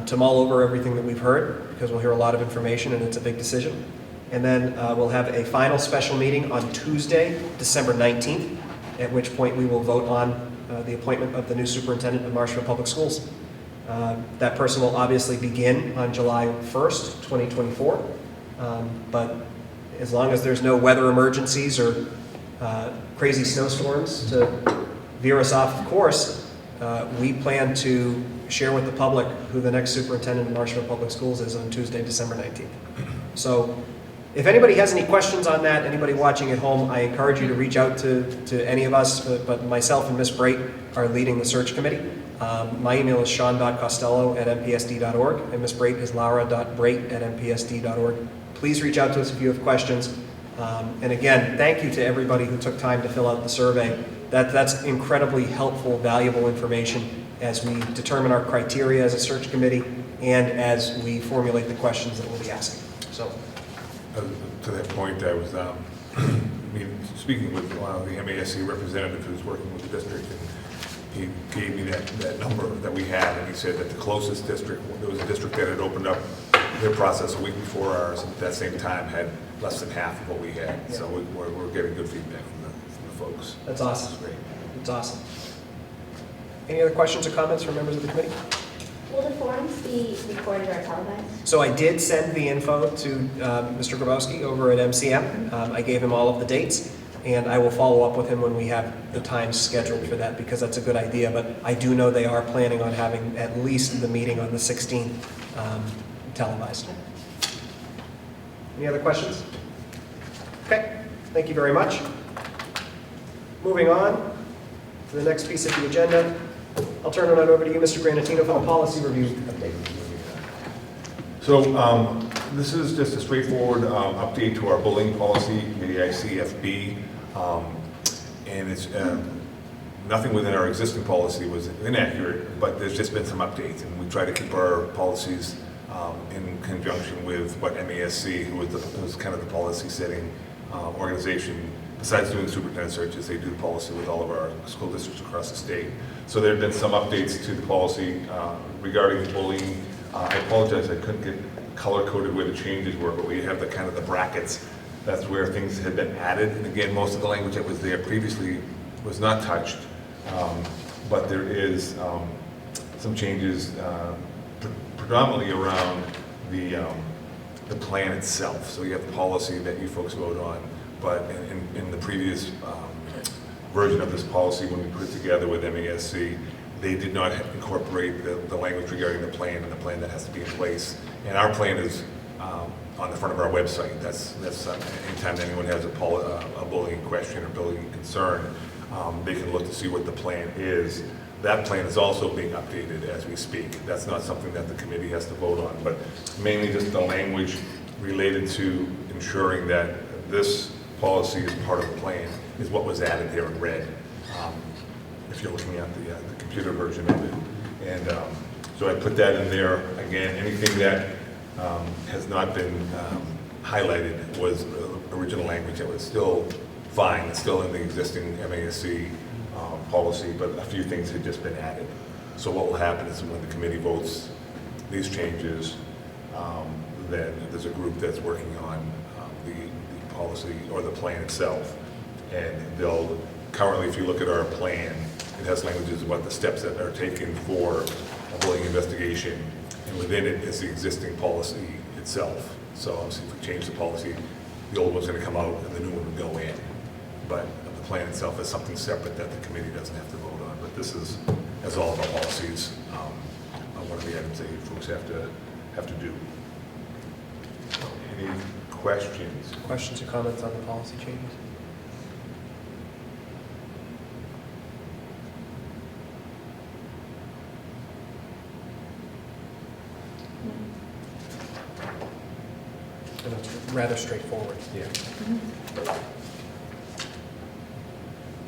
to mull over everything that we've heard, because we'll hear a lot of information and it's a big decision. And then we'll have a final special meeting on Tuesday, December 19th, at which point we will vote on the appointment of the new superintendent of Marshfield Public Schools. That person will obviously begin on July 1st, 2024, but as long as there's no weather emergencies or crazy snowstorms to veer us off of course, we plan to share with the public who the next superintendent of Marshfield Public Schools is on Tuesday, December 19th. So if anybody has any questions on that, anybody watching at home, I encourage you to reach out to any of us, but myself and Ms. Brait are leading the search committee. My email is sean.costello@mpsd.org, and Ms. Brait is laura.brait@mpsd.org. Please reach out to us if you have questions. And again, thank you to everybody who took time to fill out the survey. That's incredibly helpful, valuable information as we determine our criteria as a search committee and as we formulate the questions that we'll be asking. So, to that point, I was speaking with one of the MASC representatives who's working with the district, and he gave me that number that we had, and he said that the closest district, there was a district that had opened up their process a week before ours, and at that same time had less than half of what we had. Yeah. So we're getting good feedback from the folks. That's awesome. That's great. That's awesome. Any other questions or comments from members of the committee? Will the forums be recorded or televised? So I did send the info to Mr. Grabowski over at MCM. I gave him all of the dates, and I will follow up with him when we have the time scheduled for that, because that's a good idea. But I do know they are planning on having at least the meeting on the 16th televised. Any other questions? Okay, thank you very much. Moving on to the next piece of the agenda. I'll turn it over to you, Mr. Granatino, for the policy review update. So this is just a straightforward update to our bullying policy, the ICFB, and it's nothing within our existing policy was inaccurate, but there's just been some updates, and we try to keep our policies in conjunction with what MASC, who is kind of the policy setting organization. Besides doing superintendent searches, they do the policy with all of our school districts across the state. So there have been some updates to the policy regarding bullying. I apologize, I couldn't get color-coded where the changes were, but we have the kind of the brackets. That's where things had been added. And again, most of the language that was there previously was not touched, but there is some changes predominantly around the plan itself. So you have the policy that you folks vote on, but in the previous version of this policy, when we put it together with MASC, they did not incorporate the language regarding the plan and the plan that has to be in place. And our plan is on the front of our website. That's anytime anyone has a bullying question or bullying concern, they can look to see what the plan is. That plan is also being updated as we speak. That's not something that the committee has to vote on, but mainly just the language related to ensuring that this policy is part of the plan is what was added here in red, if you're looking at the computer version of it. And so I put that in there. Again, anything that has not been highlighted was original language that was still fine. It's still in the existing MASC policy, but a few things had just been added. So what will happen is when the committee votes these changes, then there's a group that's working on the policy or the plan itself. And they'll, currently if you look at our plan, It has languages about the steps that are taken for a bullying investigation, and within it is the existing policy itself. So obviously, if we change the policy, the old one's going to come out and the new one would go in. But the plan itself is something separate that the committee doesn't have to vote on. But this is, as all of our policies, one of the items that you folks have to do. Any questions? Questions or comments on the policy changes? And it's rather straightforward. Yeah.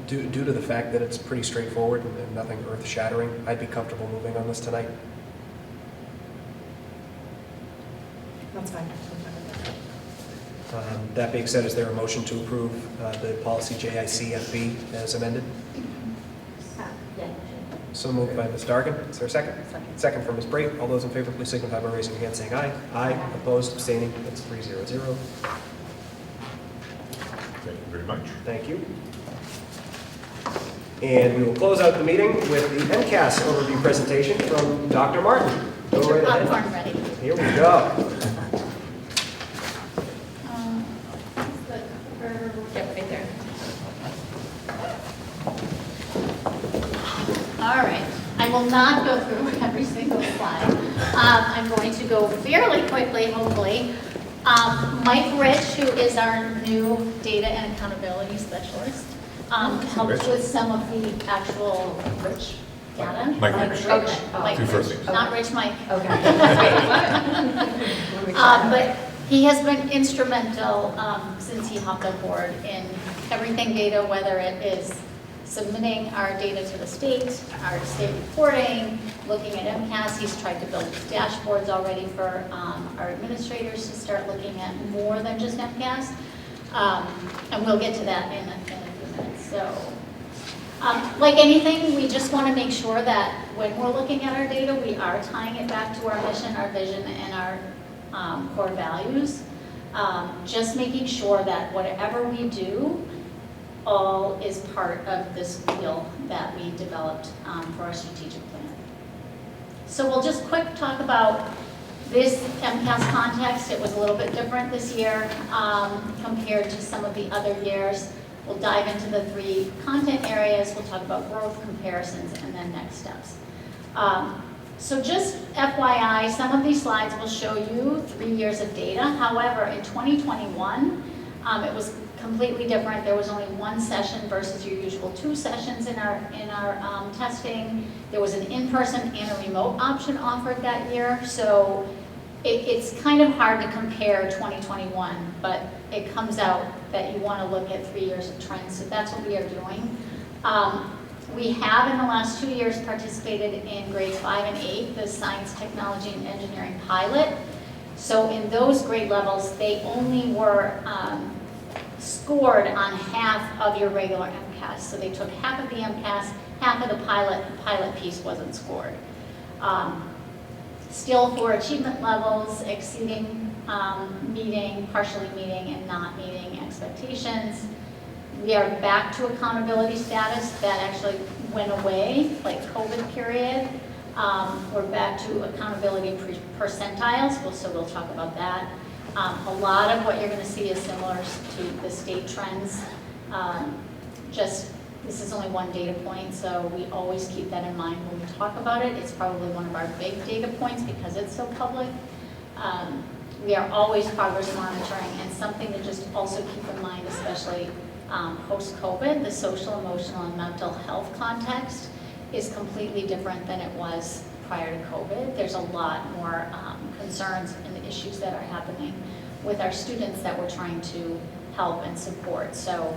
Due to the fact that it's pretty straightforward and nothing earth-shattering, I'd be comfortable moving on this tonight. That's fine. That being said, is there a motion to approve the policy JICFB as amended? Yeah. So moved by Ms. Dargan. Is there a second? Second from Ms. Brate. All those in favor, please signify by raising your hand saying aye. Aye. Opposed, abstaining. That's 300. Thank you very much. Thank you. And we will close out the meeting with the MCAS overview presentation from Dr. Martin. Go Get your right ahead. popcorn ready. Here we go. Yeah, right there. All right, I will not go through every single slide. I'm going to go fairly quickly, hopefully. Mike Rich, who is our new data and accountability specialist, helped with some of the actual Rich data. Mike Rich. Okay. Mike Two first Rich, names. not Rich Mike. Okay. But he has been instrumental since he hopped on board in everything data, whether it is submitting our data to the state, our state reporting, looking at MCAS. He's tried to build dashboards already for our administrators to start looking at more than just MCAS. And we'll get to that in a few minutes. So, like anything, we just want to make sure that when we're looking at our data, we are tying it back to our mission, our vision, and our core values. Just making sure that whatever we do, all is part of this wheel that we developed for our strategic plan. So we'll just quick talk about this MCAS context. It was a little bit different this year compared to some of the other years. We'll dive into the 3 content areas. We'll talk about growth, comparisons, and then next steps. So just FYI, some of these slides will show you 3 years of data. However, in 2021, it was completely different. There was only 1 session versus your usual 2 sessions in our testing. There was an in-person and a remote option offered that year. So it's kind of hard to compare 2021, but it comes out that you want to look at 3 years of trends. So that's what we are doing. We have in the last 2 years participated in grades 5 and 8, the science, technology, and engineering pilot. So in those grade levels, they only were scored on half of your regular MCAS. So they took half of the MCAS, half of the pilot piece wasn't scored. Still for achievement levels, exceeding, meeting, partially meeting, and not meeting expectations. We are back to accountability status. That actually went away, like COVID period. We're back to accountability percentiles, so we'll talk about that. A lot of what you're going to see is similar to the state trends. This is only 1 data point, so we always keep that in mind when we talk about it. It's probably one of our big data points because it's so public. We are always progress monitoring, and something to just also keep in mind, especially post-COVID, the social, emotional, and mental health context is completely different than it was prior to COVID. There's a lot more concerns and issues that are happening with our students that we're trying to help and support. So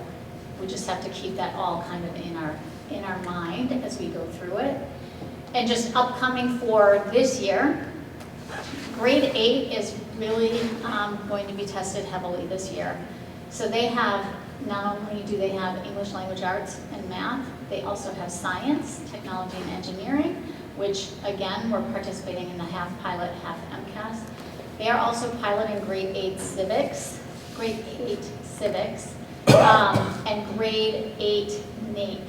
we just have to keep that all kind of in our mind as we go through it. And just upcoming for this year, grade 8 is really going to be tested heavily this year. So they have, not only do they have English language arts and math, they also have science, technology, and engineering, which again, we're participating in the half pilot, half MCAS. They are also piloting grade 8 civics, and grade 8 NAEP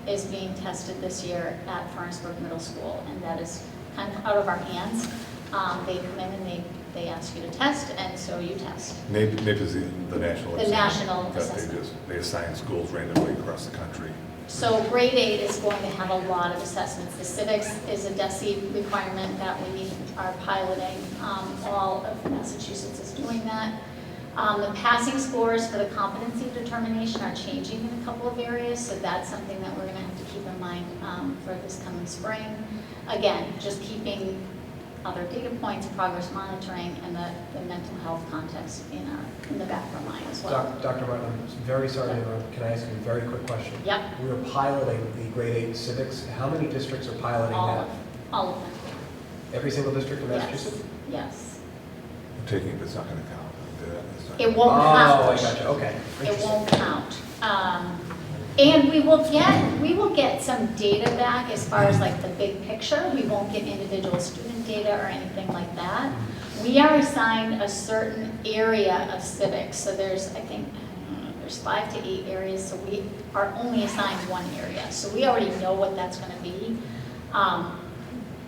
is being tested this year at Furnace-Brook Middle School, and that is kind of out of our hands. They come in and they ask you to test, and so you test. NAEP is the national The exam national that assessment. they assign schools randomly across the country. So grade 8 is going to have a lot of assessments. The civics is a DESE requirement that we are piloting. All of Massachusetts is doing that. The passing scores for the competency determination are changing in a couple of areas, so that's something that we're going to have to keep in mind for this coming spring. Again, just keeping other data points, progress monitoring, and the mental health context in the back of our mind as well. Dr. Martin, I'm very sorry to interrupt. Can I ask you a very quick question? Yep. We are piloting the grade 8 civics. How many districts are piloting that? All of them. Every single district in Massachusetts? Yes. I'm taking it, it's not going to count. It won't count. Oh, I gotcha. Okay. It won't count. And we will get some data back as far as like the big picture. We won't get individual student data or anything like that. We are assigned a certain area of civics. So there's, I think, there's 5 to 8 areas. So we are only assigned one area. So we already know what that's going to be.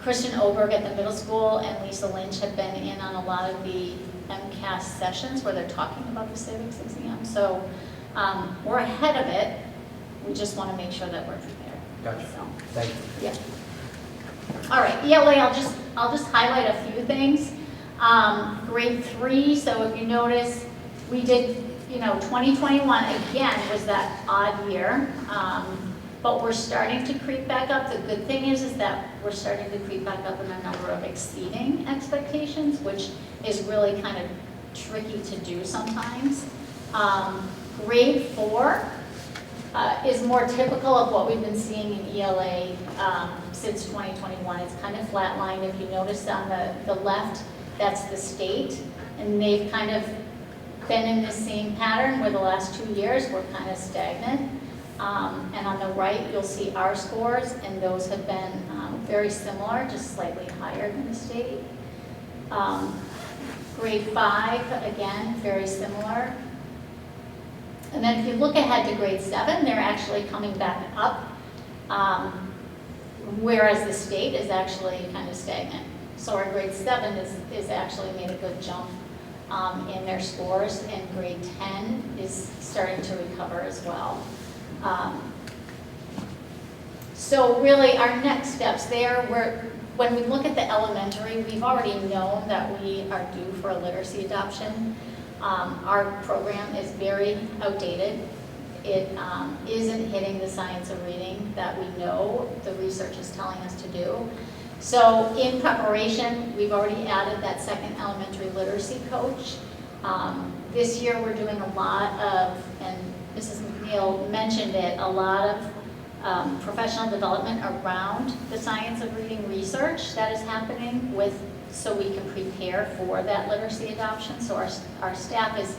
Christian Oberg at the middle school and Lisa Lynch have been in on a lot of the MCAS sessions where they're talking about the civics exam. So we're ahead of it. We just want to make sure that we're prepared. Gotcha. So, thank you. yeah. All right, ELA, I'll just highlight a few things. Grade 3, so if you notice, we did, 2021 again was that odd year. But we're starting to creep back up. The good thing is that we're starting to creep back up in a number of exceeding expectations, which is really kind of tricky to do sometimes. Grade 4 is more typical of what we've been seeing in ELA since 2021. It's kind of flatlined. If you notice on the left, that's the state, and they've kind of been in the same pattern where the last 2 years we're kind of stagnant. And on the right, you'll see our scores, and those have been very similar, just slightly higher than the state. Grade 5, again, very similar. And then if you look ahead to grade 7, they're actually coming back up, whereas the state is actually kind of stagnant. So our grade 7 is actually made a good jump in their scores, and grade 10 is starting to recover as well. So really our next steps there, when we look at the elementary, we've already known that we are due for a literacy adoption. Our program is very outdated. It isn't hitting the science of reading that we know the research is telling us to do. So in preparation, we've already added that second elementary literacy coach. This year we're doing a lot of, and Mrs. McNeil mentioned it, a lot of professional development around the science of reading research that is happening so we can prepare for that literacy adoption. So our staff is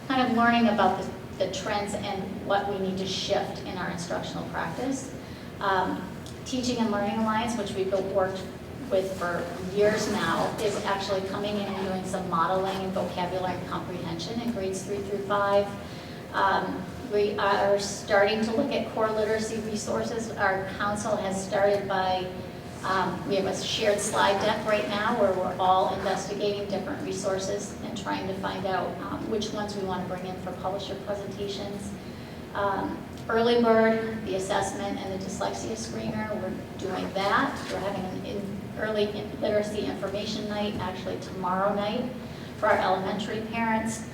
kind of learning about the trends and what we need to shift in our instructional practice. Teaching and Learning Alliance, which we've worked with for years now, is actually coming in and doing some modeling and vocabulary and comprehension in grades 3 through 5. We are starting to look at core literacy resources. Our council has started by, we have a shared slide deck right now where we're all investigating different resources and trying to find out which ones we want to bring in for publisher presentations. Early Bird, the assessment, and the dyslexia screener, we're doing that. We're having an early literacy information night actually tomorrow night for our elementary parents.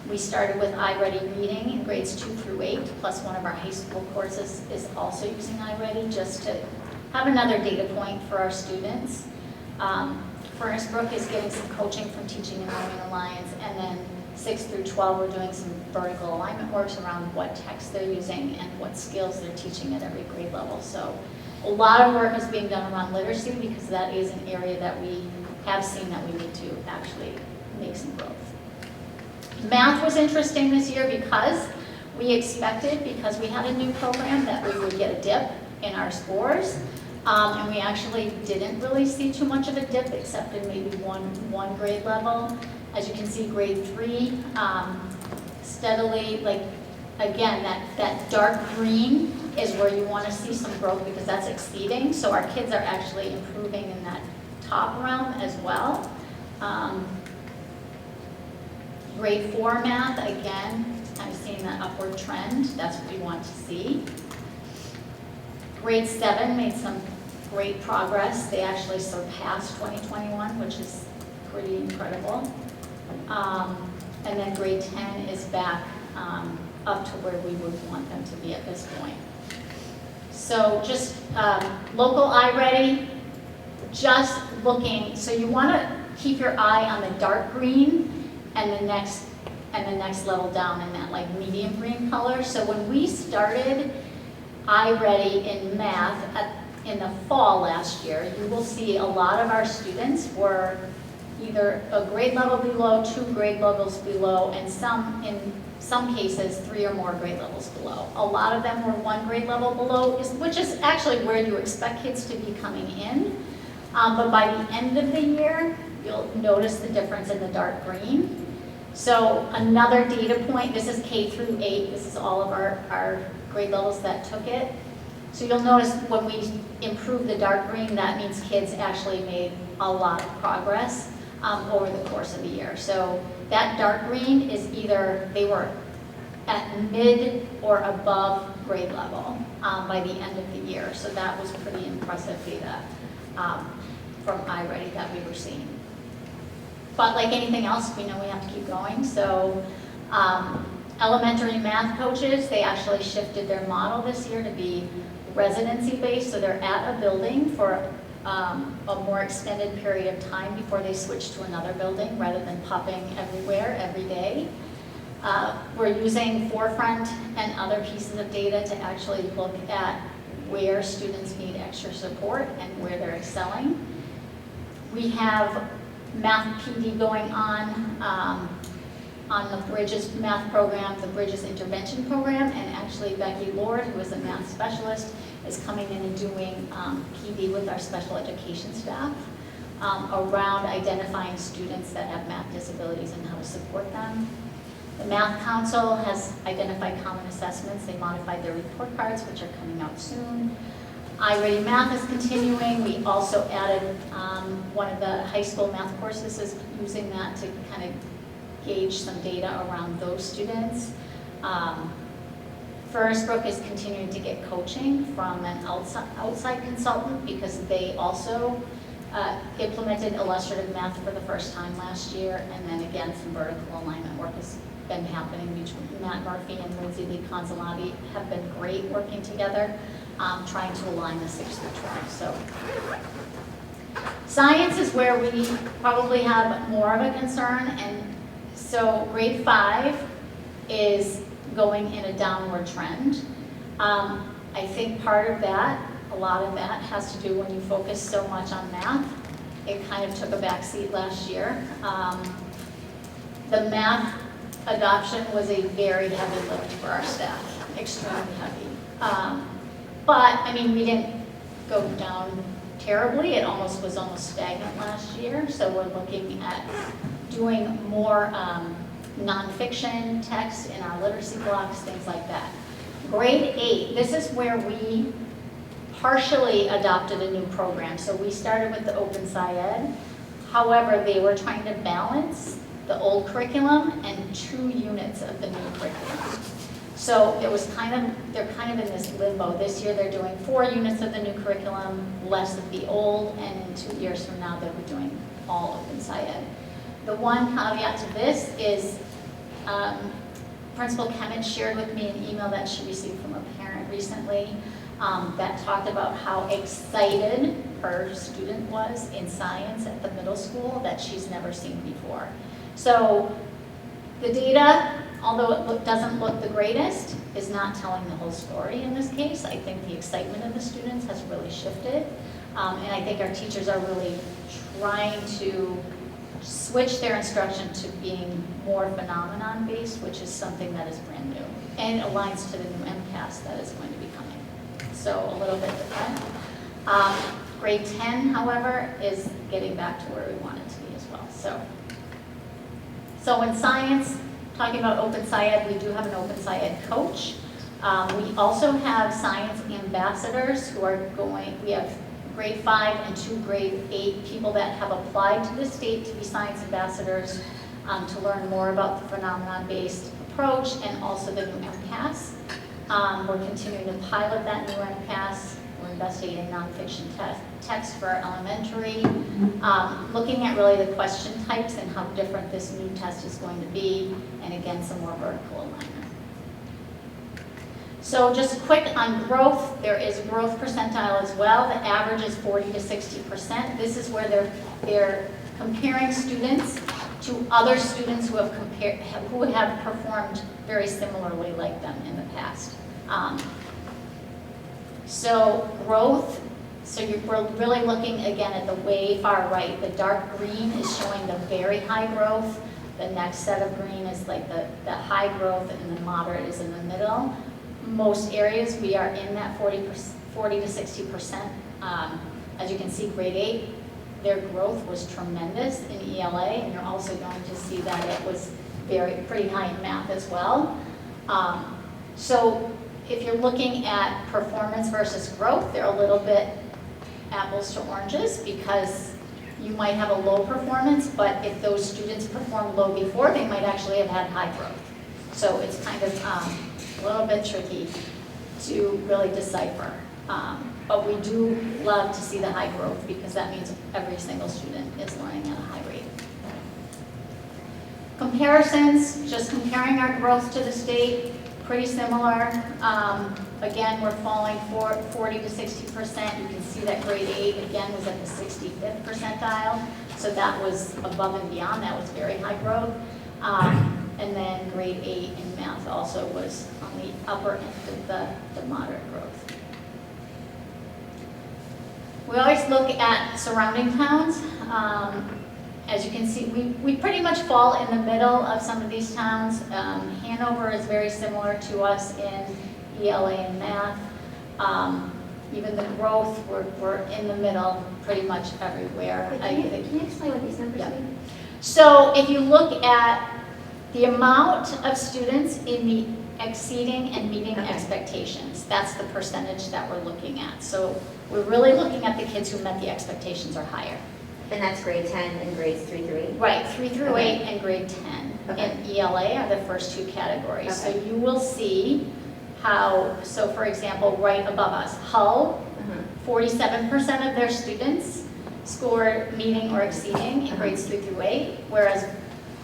We started with iReady Reading in grades 2 through 8, plus one of our high school courses is also using iReady just to have another data point for our students. Furnace-Brook is getting some coaching from Teaching and Learning Alliance, and then 6 through 12 we're doing some vertical alignment works around what text they're using and what skills they're teaching at every grade level. So a lot of work is being done around literacy because that is an area that we have seen that we need to actually make some growth. Math was interesting this year because we expected, because we had a new program, that we would get a dip in our scores. And we actually didn't really see too much of a dip except in maybe one grade level. As you can see, grade 3 steadily, like again, that dark green is where you want to see some growth because that's exceeding. So our kids are actually improving in that top realm as well. Grade 4 math, again, kind of seeing that upward trend. That's what we want to see. Grade 7 made some great progress. They actually surpassed 2021, which is pretty incredible. And then grade 10 is back up to where we would want them to be at this point. So just local iReady, just looking, so you want to keep your eye on the dark green and the next level down in that like medium green color. So when we started iReady in math in the fall last year, you will see a lot of our students were either a grade level below, 2 grade levels below, and in some cases 3 or more grade levels below. A lot of them were 1 grade level below, which is actually where you expect kids to be coming in. But by the end of the year, you'll notice the difference in the dark green. So another data point, this is K through 8, this is all of our grade levels that took it. So you'll notice when we improve the dark green, that means kids actually made a lot of progress over the course of the year. So that dark green is either they were at mid or above grade level by the end of the year. So that was pretty impressive data from iReady that we were seeing. But like anything else, we know we have to keep going. So elementary math coaches, they actually shifted their model this year to be residency-based. So they're at a building for a more extended period of time before they switch to another building rather than popping everywhere every day. We're using Forefront and other pieces of data to actually look at where students need extra support and where they're excelling. We have math PD going on the Bridges math program, the Bridges intervention program, and actually Becky Lord, who is a math specialist, is coming in and doing PD with our special education staff around identifying students that have math disabilities and how to support them. The Math Council has identified common assessments. They modified their report cards, which are coming out soon. iReady Math is continuing. We also added one of the high school math courses is using that to kind of gauge some data around those students. Ferrisbrook is continuing to get coaching from an outside consultant because they also implemented illustrative math for the first time last year, and then again some vertical alignment work has been happening between Matt Murphy and Lindsay Lee Consolati have been great working together, trying to align the 6 through 12. So science is where we probably have more of a concern, and so grade 5 is going in a downward trend. I think part of that, a lot of that has to do when you focus so much on math. It kind of took a back seat last year. The math adoption was a very heavy lift for our staff, extremely heavy. But, I mean, we didn't go down terribly. It was almost stagnant last year. So we're looking at doing more nonfiction text in our literacy blocks, things like that. Grade 8, this is where we partially adopted a new program. So we started with the Open SciEd. However, they were trying to balance the old curriculum and 2 units of the new curriculum. So it was they're kind of in this limbo. This year they're doing 4 units of the new curriculum, less of the old, and in 2 years from now they'll be doing all Open SciEd. The one caveat to this is Principal Kemen shared with me an email that she received from a parent recently that talked about how excited her student was in science at the middle school that she's never seen before. So the data, although it doesn't look the greatest, is not telling the whole story in this case. I think the excitement of the students has really shifted. And I think our teachers are really trying to switch their instruction to being more phenomenon-based, which is something that is brand new. And it aligns to the new MCAS that is going to be coming. So a little bit different. Grade 10, however, is getting back to where we want it to be as well. So in science, talking about Open SciEd, we do have an Open SciEd coach. We also have science ambassadors who are going, we have grade 5 and 2 grade 8 people that have applied to the state to be science ambassadors to learn more about the phenomenon-based approach and also the new MCAS. We're continuing to pilot that new MCAS. We're investigating nonfiction text for our elementary, looking at really the question types and how different this new test is going to be, and again, some more vertical alignment. So just quick on growth, there is growth percentile as well. The average is 40 to 60%. This is where they're comparing students to other students who have performed very similarly like them in the past. So growth, we're really looking again at the way far right. The dark green is showing the very high growth. The next set of green is like the high growth, and the moderate is in the middle. Most areas we are in that 40 to 60%. As you can see, grade 8, their growth was tremendous in ELA, and you're also going to see that it was pretty high in math as well. So if you're looking at performance versus growth, they're a little bit apples to oranges, because you might have a low performance, but if those students performed low before, they might actually have had high growth. So it's kind of a little bit tricky to really decipher. But we do love to see the high growth, because that means every single student is learning at a high rate. Comparisons, just comparing our growth to the state, pretty similar. Again, we're falling 40 to 60%. You can see that grade 8, again, was at the 65th percentile. So that was above and beyond. That was very high growth. And then grade 8 in math also was on the upper end of the moderate growth. We always look at surrounding towns. As you can see, we pretty much fall in the middle of some of these towns. Hanover is very similar to us in ELA and math. Even the growth, we're in the middle pretty much everywhere. Can you explain what these numbers mean? So if you look at the amount of students in the exceeding and meeting expectations, that's the percentage that we're looking at. So we're really looking at the kids who met the expectations or higher. And that's grade 10 and grades 3 through 8? Right, 3 through 8 and grade 10. And ELA are the first two categories. So you will see how, so for example, right above us, Hull, 47% of their students scored meeting or exceeding in grades 3 through 8, whereas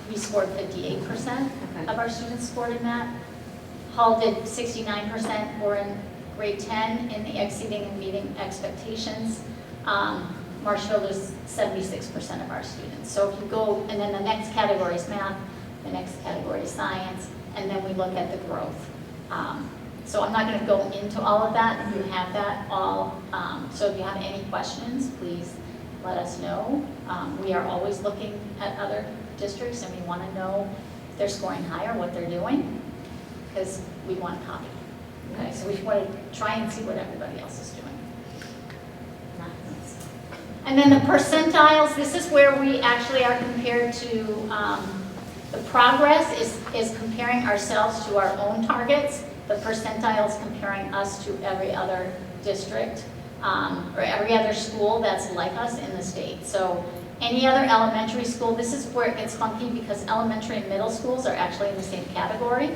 we scored 58% of our students scored in that. Hull did 69% were in grade 10 in the exceeding and meeting expectations. Marshfield is 76% of our students. So if you go, and then the next category is math, the next category is science, and then we look at the growth. So I'm not going to go into all of that. You have that all. So if you have any questions, please let us know. We are always looking at other districts, and we want to know if they're scoring higher, what they're doing, because we want to copy. Okay, so we want to try and see what everybody else is doing. And then the percentiles, this is where we actually are compared to, the progress is comparing ourselves to our own targets. The percentile is comparing us to every other district or every other school that's like us in the state. So any other elementary school, this is where it gets funky, because elementary and middle schools are actually in the same category.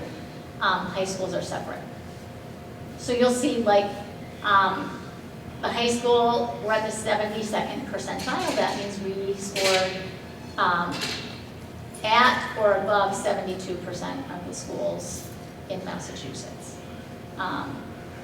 High schools are separate. So you'll see like, the high school, we're at the 72nd percentile. That means we scored at or above 72% of the schools in Massachusetts.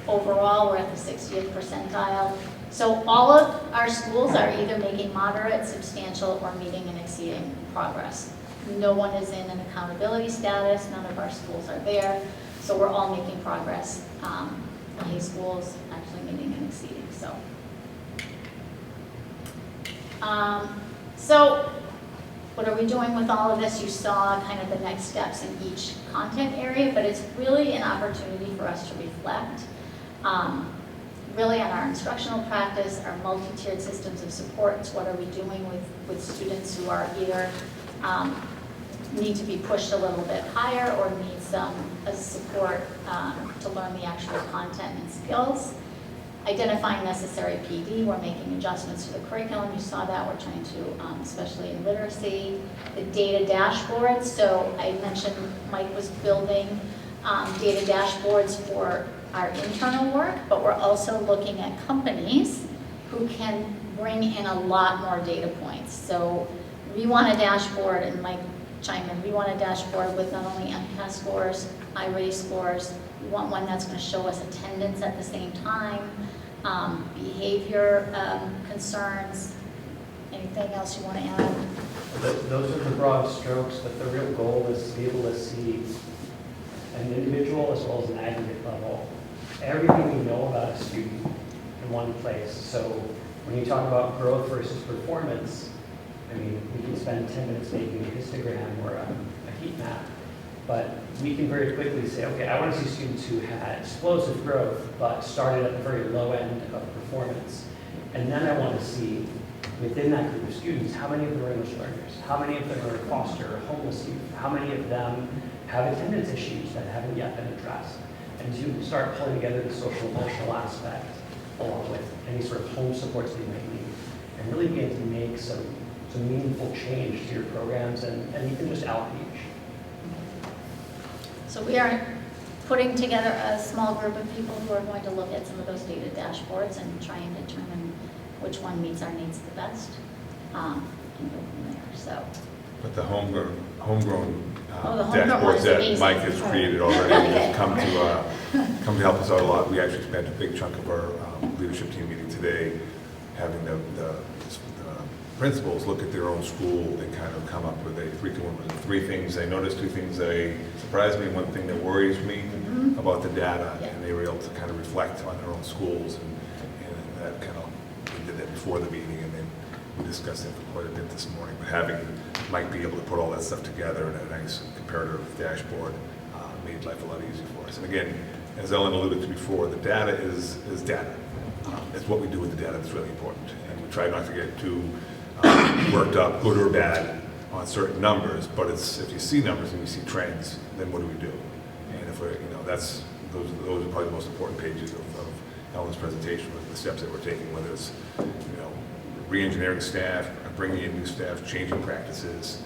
Overall, we're at the 60th percentile. So all of our schools are either making moderate, substantial, or meeting and exceeding progress. No one is in an accountability status. None of our schools are there. So we're all making progress. The high schools actually meeting and exceeding. So what are we doing with all of this? You saw kind of the next steps in each content area, but it's really an opportunity for us to reflect really on our instructional practice, our multi-tiered systems of supports. What are we doing with students who are either need to be pushed a little bit higher or need some support to learn the actual content and skills. Identifying necessary PD, we're making adjustments to the curriculum. You saw that, we're trying to, especially in literacy. The data dashboards, so I mentioned Mike was building data dashboards for our internal work, but we're also looking at companies who can bring in a lot more data points. So we want a dashboard, and Mike chimed in, we want a dashboard with not only MCAS scores, iRating scores, we want one that's going to show us attendance at the same time, behavior concerns. Anything else you want to add? Those are the broad strokes, but the real goal is to be able to see an individual as well as an aggregate level, everything we know about a student in one place. So when you talk about growth versus performance, I mean, we can spend 10 minutes making a histogram or a heat map, but we can very quickly say, okay, I want to see students who had explosive growth, but started at the very low end of performance. And then I want to see, within that group of students, how many of them are English learners? How many of them are foster or homeless youth? How many of them have attendance issues that haven't yet been addressed? And to start pulling together the social emotional aspect, along with any sort of home supports they might need, and really begin to make some meaningful change to your programs and even just outreach. So we are putting together a small group of people who are going to look at some of those data dashboards and try and determine which one meets our needs the best, and go from there. So. But the homegrown the homegrown one dashboards is that amazing. Mike has created already have come to help us out a lot. We actually spent a big chunk of our leadership team meeting today having the principals look at their own school and kind of come up with three things they noticed, two things that surprised me, and one thing that worries me about the data, and they were able to kind of reflect on their own schools, and that kind of, we did that before the meeting, and then we discussed it for quite a bit this morning, but having Mike be able to put all that stuff together in a nice comparative dashboard made life a lot easier for us. And again, as Ellen alluded to before, the data is data. It's what we do with the data that's really important, and we try not to get too worked up, good or bad, on certain numbers. But if you see numbers and you see trends, then what do we do? And if we're, those are probably the most important pages of Ellen's presentation, with the steps that we're taking, whether it's re-engineering staff, bringing in new staff, changing practices,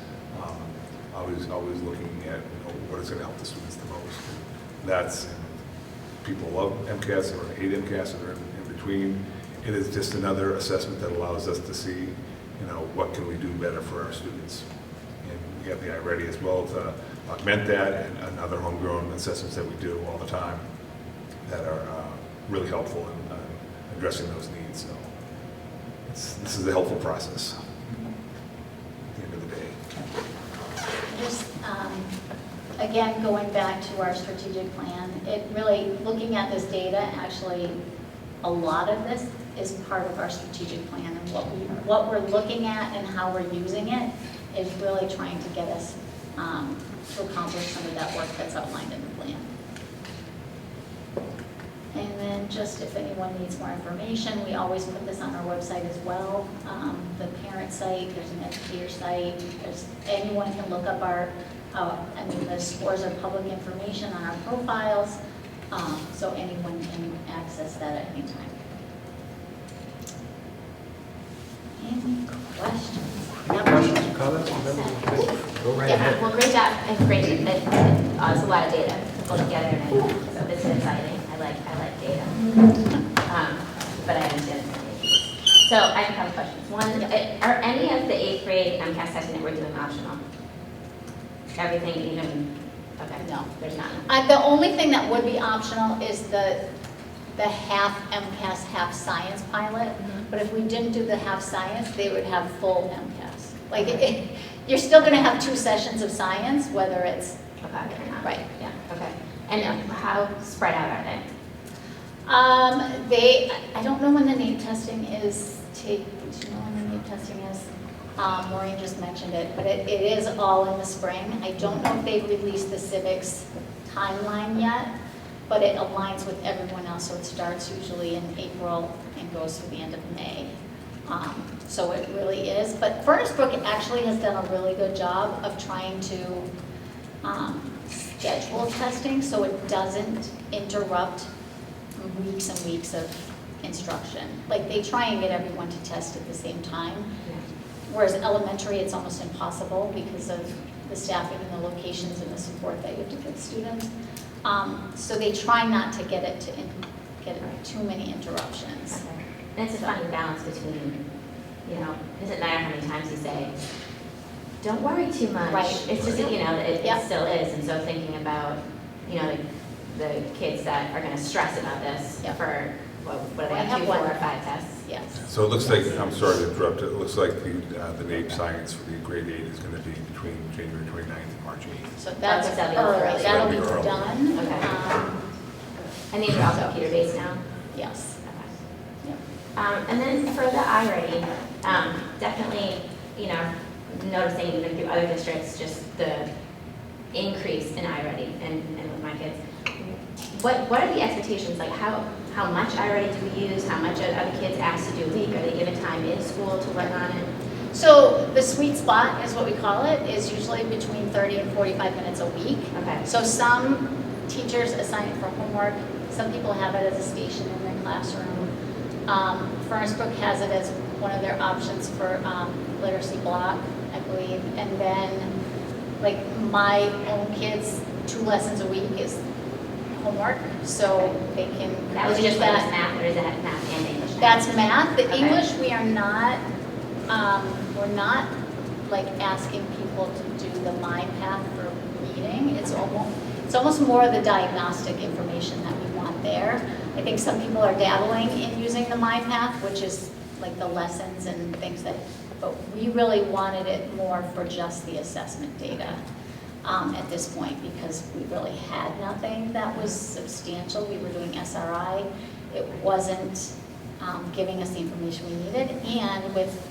always looking at what is going to help the students the most. People love MCAS or hate MCAS, or in between. It is just another assessment that allows us to see, what can we do better for our students. And we have the iReady as well to augment that, and other homegrown assessments that we do all the time that are really helpful in addressing those needs. So this is a helpful process at the end of the day. Just, again, going back to our strategic plan, it really, looking at this data, actually, a lot of this is part of our strategic plan, and what we're looking at and how we're using it is really trying to get us to accomplish some of that work that's outlined in the plan. And then just if anyone needs more information, we always put this on our website as well. The parent site, there's an educator site, anyone can look up the scores are public information on our profiles, so anyone can access that at any time. Any questions? Questions or comments? Go right ahead. Well, great job, and great, it's a lot of data to pull together, and so this is exciting. I like data, but I understand it's. So I have a couple questions. One, are any of the 8th grade MCAS testing that we're doing optional? Everything, even, okay, no, there's none. The only thing that would be optional is the half MCAS, half science pilot. But if we didn't do the half science, they would have full MCAS. You're still going to have 2 sessions of science, whether it's okay or not. Right. Yeah. Okay. And how spread out are they? I don't know when the NAEP testing is. Do you know when the NAEP testing is? Maureen just mentioned it, but it is all in the spring. I don't know if they've released the civics timeline yet, but it aligns with everyone else, so it starts usually in April and goes through the end of May. So it really is, but Furnace Brook actually has done a really good job of trying to schedule testing so it doesn't interrupt weeks and weeks of instruction. Like they try and get everyone to test at the same time. Whereas elementary, it's almost impossible because of the staffing and the locations and the support that you have to give students. So they try not to get it to get too many interruptions. Okay. And it's a funny balance between, you know, it doesn't matter how many times you say, don't worry too much. Right. It's just, you know, it Yep. still is. And so thinking about, you know, the kids that are going to stress about this for, what do they have, 2, 4, or 5 tests? Yes. So it looks like, I'm sorry to interrupt, it looks like the NAEP science for the grade 8 is going to be between January 29th and March 8th. So that's that'll be early. That'll be early. done. Okay. And these are also computer-based now? Yes. Okay. Yep. And then for the iReady, definitely, you know, noticing even through other districts, just the increase in iReady and with my kids. What are the expectations? Like how much iReady do we use? How much are the kids asked to do a week? Are they given time in school to work on it? So the sweet spot is what we call it, is usually between 30 and 45 minutes a week. Okay. So some teachers assign it for homework. Some people have it as a station in their classroom. Furnace Brook has it as one of their options for literacy block, I believe. And then, like my own kids, 2 lessons a week is homework, so they can. That was just that math, or is that math and English? That's math. The Okay. English, we are not, we're not like asking people to do the MyPath for reading. It's almost more the diagnostic information that we want there. I think some people are dabbling in using the MyPath, which is like the lessons and things that, but we really wanted it more for just the assessment data at this point, because we really had nothing that was substantial. We were doing SRI. It wasn't giving us the information we needed, and with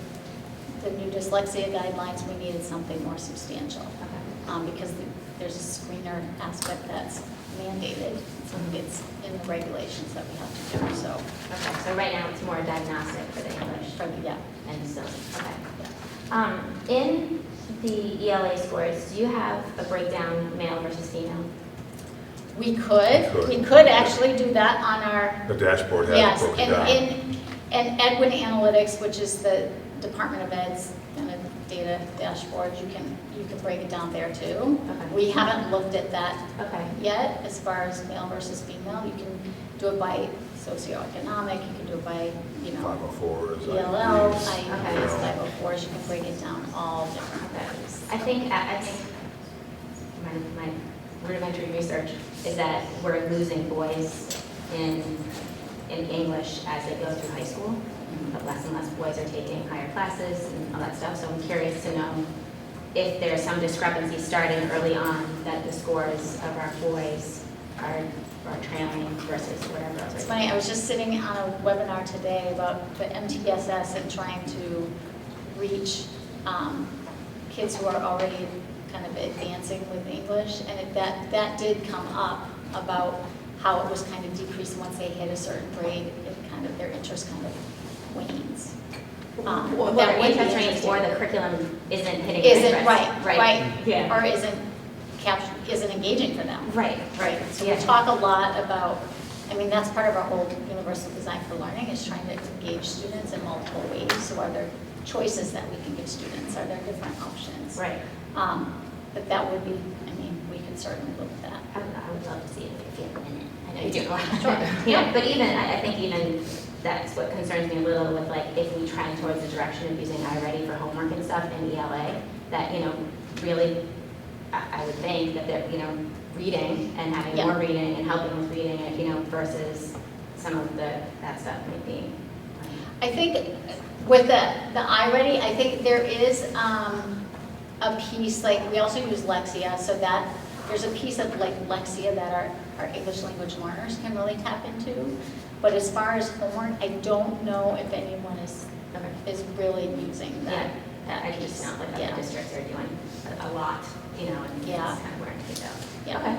the new dyslexia guidelines, we needed something more substantial. Because there's a screener aspect that's mandated. It's in the regulations that we have to do, so. Okay, so right now it's more diagnostic for the English. Yeah. And so, okay. In the ELA scores, do you have a breakdown, male versus female? We could actually do that on our. The dashboard has Yes, it broken down. and Edwin Analytics, which is the Department of Ed's kind of data dashboard, you can break it down there too. Okay. We haven't looked at that Okay. yet as far as male versus female. You can do it by socioeconomic, you can do it by, you know, 504s, ELL, IEPs, IEPs, 504s, you can break it down all different ways. I think my rudimentary research is that we're losing boys in English as they go through high school. But less and less boys are taking higher classes and all that stuff. So I'm curious to know if there's some discrepancy starting early on that the scores of our boys are trailing versus whatever else. It's funny, I was just sitting on a webinar today about the MTSS and trying to reach kids who are already kind of advancing with English, and that did come up about how it was kind of decreased once they hit a certain grade. It kind of, their interest kind of wanes. Well, That their would be interest range interesting. or the curriculum isn't hitting their Isn't, interest. right, Yeah. or isn't engaging for them. Right. Right, so Yeah. we talk a lot about, I mean, that's part of our whole universal design for learning, is trying to engage students in multiple ways. So are there choices that we can give students? Are there different options? Right. But that would be, I mean, we could certainly look at that. I would love to see it if you have a minute. I know you do a lot. Sure. Yeah, but even, I think even that's what concerns me a little with, like, if we trend towards the direction of using iReady for homework and stuff in ELA, that, you know, really, I would think that they're, you know, reading and having more reading and helping with reading it, you know, versus some of that stuff might be. I think with the iReady, I think there is a piece, like, we also use Lexia, so that there's a piece of like Lexia that our English language learners can really tap into. But as far as homework, I don't know if anyone is really using that. Yeah, I just know like other districts are doing a lot, you know, and it's kind of where it goes. Yeah. Okay.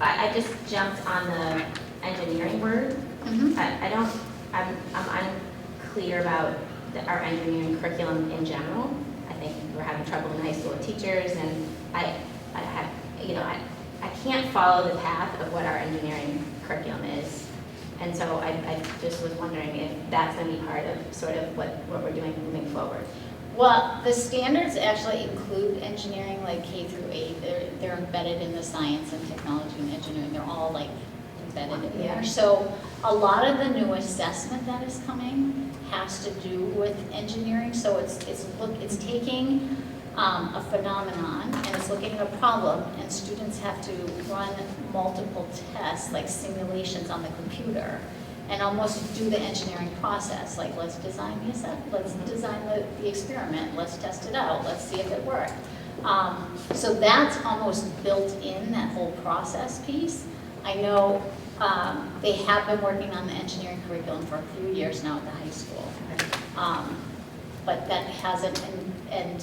I just jumped on the engineering word. Mm-hmm. I'm clear about our engineering curriculum in general. I think we're having trouble in high school with teachers, and I can't follow the path of what our engineering curriculum is. And so I just was wondering if that's going to be part of sort of what we're doing moving forward. Well, the standards actually include engineering, like K through 8. They're embedded in the science and technology and engineering. They're all like embedded in there. So a lot of the new assessment that is coming has to do with engineering. So it's taking a phenomenon and it's looking at a problem, and students have to run multiple tests, like simulations on the computer, and almost do the engineering process. Like, let's design the assessment, let's design the experiment, let's test it out, let's see if it worked. So that's almost built in, that whole process piece. I know they have been working on the engineering curriculum for a few years now at the high school. But that hasn't, and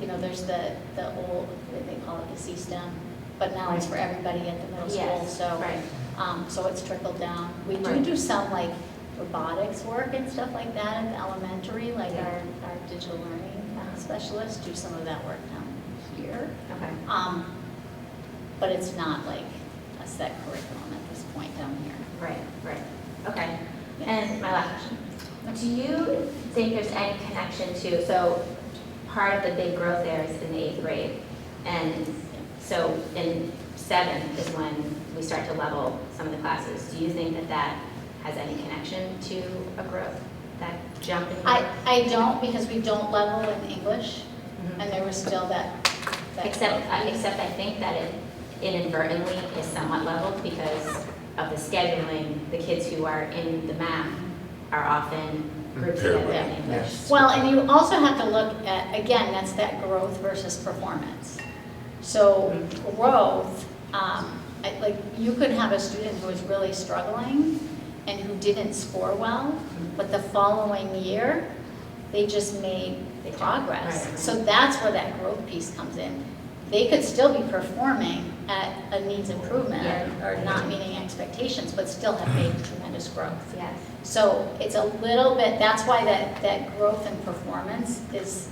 you know, there's the old, they call it the C-STEM, but now it's for everybody at the middle school. Yes, So, right. So it's trickled down. We Right. do some like robotics work and stuff like that in the elementary, like our digital learning specialists do some of that work down here. Okay. But it's not like a set curriculum at this point down here. Right. Okay. And my last question. Do you think there's any connection to, so part of the big growth there is in the 8th grade. And so in 7th is when we start to level some of the classes. Do you think that that has any connection to a growth, that jump in growth? I don't, because we don't level in English, and there was still that Except I think that it inadvertently is somewhat leveled because of the scheduling. The kids who are in the math are often grouped together in English. Well, and you also have to look at, again, that's that growth versus performance. So growth, like you could have a student who is really struggling and who didn't score well, but the following year, they just made progress. Right. So that's where that growth piece comes in. They could still be performing at a needs improvement or not meeting expectations, but still have made tremendous growth. Yes. So it's a little bit, that's why that growth and performance is,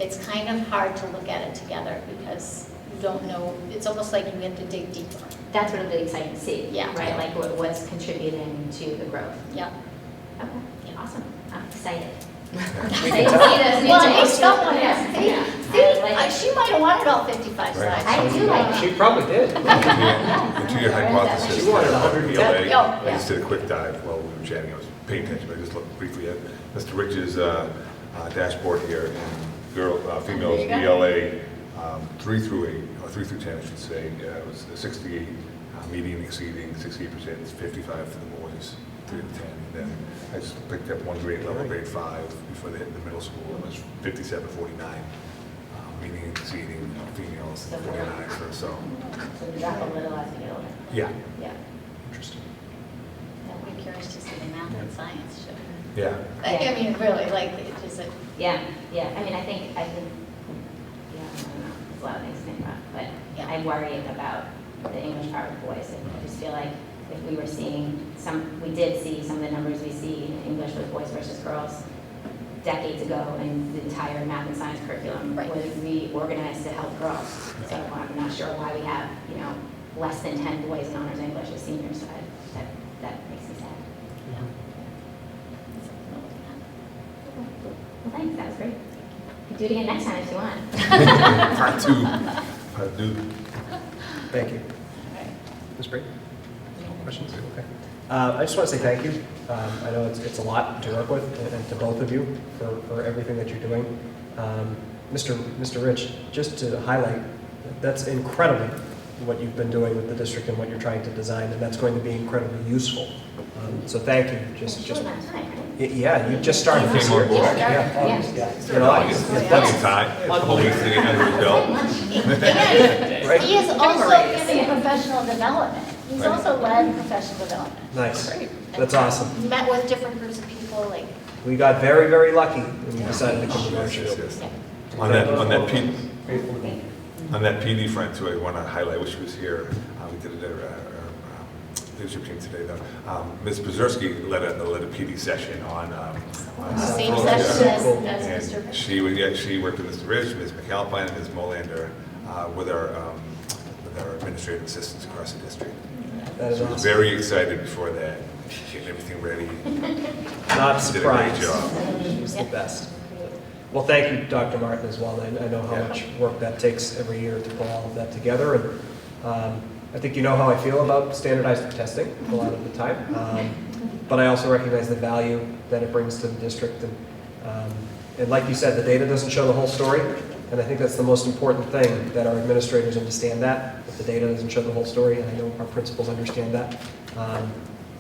it's kind of hard to look at it together because you don't know, it's almost like you have to dig deeper. That's what it'll be exciting to see. Yeah. Right, like what's contributing to the growth. Yeah. Okay, awesome. I'm excited. Well, if someone has, Yeah. she might have wanted all 55 slides. I do like She probably did. The two-year hypothesis. She wanted 110. BLA, I just did a quick dive while we were chatting. I was paying attention, but I just looked briefly at Mr. Rich's dashboard here. And females BLA 3 through 8, or 3 through 10, I should say, it was 68, median exceeding 68%, 55 for the boys, 3 to 10. And then I just picked up one grade level, grade 5, before they hit the middle school. It was 57, 49. Median exceeding females, 49. So So we drop a little as we get older. yeah. Yeah. Interesting. I'm curious to see the math and science show. Yeah. I mean, really, like, it just, Yeah. I mean, I think, yeah, I don't know, there's a lot of things to think about, but I worry about the English part of boys. I just feel like if we were seeing we did see some of the numbers we see in English with boys versus girls decades ago, and the entire math and science curriculum was reorganized to help girls. So I'm not sure why we have, less than 10 boys in honors English as seniors. So that makes me sad. Well, thanks, that was great. You can do it again next time if you want. Part 2. Part 2. Thank you. Ms. Brady? Questions? Okay. I just want to say thank you. I know it's a lot to work with, and to both of you for everything that you're doing. Mr. Rich, just to highlight, that's incredibly what you've been doing with the district and what you're trying to design, and that's going to be incredibly useful. So thank you. Just yeah, you just started this year. Plenty of time. A couple weeks to get under his belt. and he is also in professional development. He's also led professional development. Nice. That's awesome. Met with different groups of people, like, We got very, very lucky when we decided to come to Marshfield. On that PD front too, I want to highlight, I wish he was here. We did a leadership team today, though. Ms. Pazurski led a PD session on Same roles, session yeah. as Mr. And Rich. she worked with Mr. Rich, Ms. McAlpine, and Ms. Molander with our administrative assistants across the district. That is So I was awesome. very excited before that, getting everything ready. Not She did a great surprised. job. She's the best. Well, thank you, Dr. Martin, as well. I know how much work that takes every year to pull all of that together. And I think you know how I feel about standardized testing a lot of the time. But I also recognize the value that it brings to the district. And like you said, the data doesn't show the whole story. And I think that's the most important thing, that our administrators understand that the data doesn't show the whole story. And I know our principals understand that.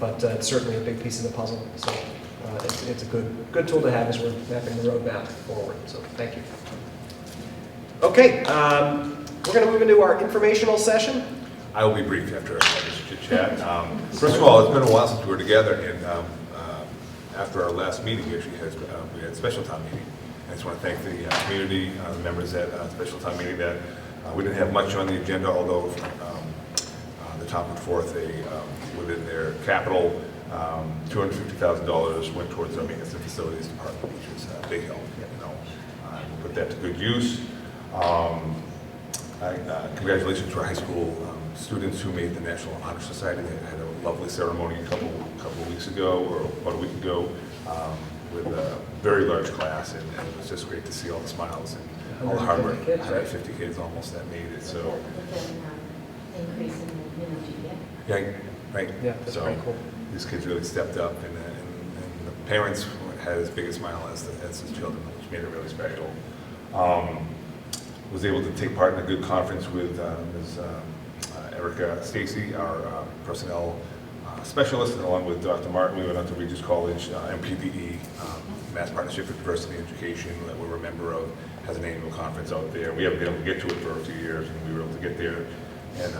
But it's certainly a big piece of the puzzle. So it's a good tool to have as we're mapping the roadmap forward. So thank you. Okay, we're going to move into our informational session. I will be brief after this chit chat. First of all, it's been a while since we were together, and after our last meeting, we actually had a special town meeting. I just want to thank the community, the members at special town meeting that we didn't have much on the agenda, although the town put forth within their capital, $250,000 went towards our maintenance and facilities department, which is a big help. We'll put that to good use. Congratulations to our high school students who made the National Honor Society. They had a lovely ceremony a couple of weeks ago, or about a week ago, with a very large class, and it was just great to see all the smiles and all the hard work. 150 kids almost that made it. So Increase in the minimum GPA. yeah, right. Yeah, that's so pretty cool. These kids really stepped up, and the parents had as big a smile as his children, which made it really special. Was able to take part in a good conference with Ms. Erica Stacy, our personnel specialist, and along with Dr. Martin, we went out to Regis College, MPDE, Mass Partnership for Diversity Education, that we're a member of, has an annual conference out there. We haven't been able to get to it for a few years, and we were able to get there, and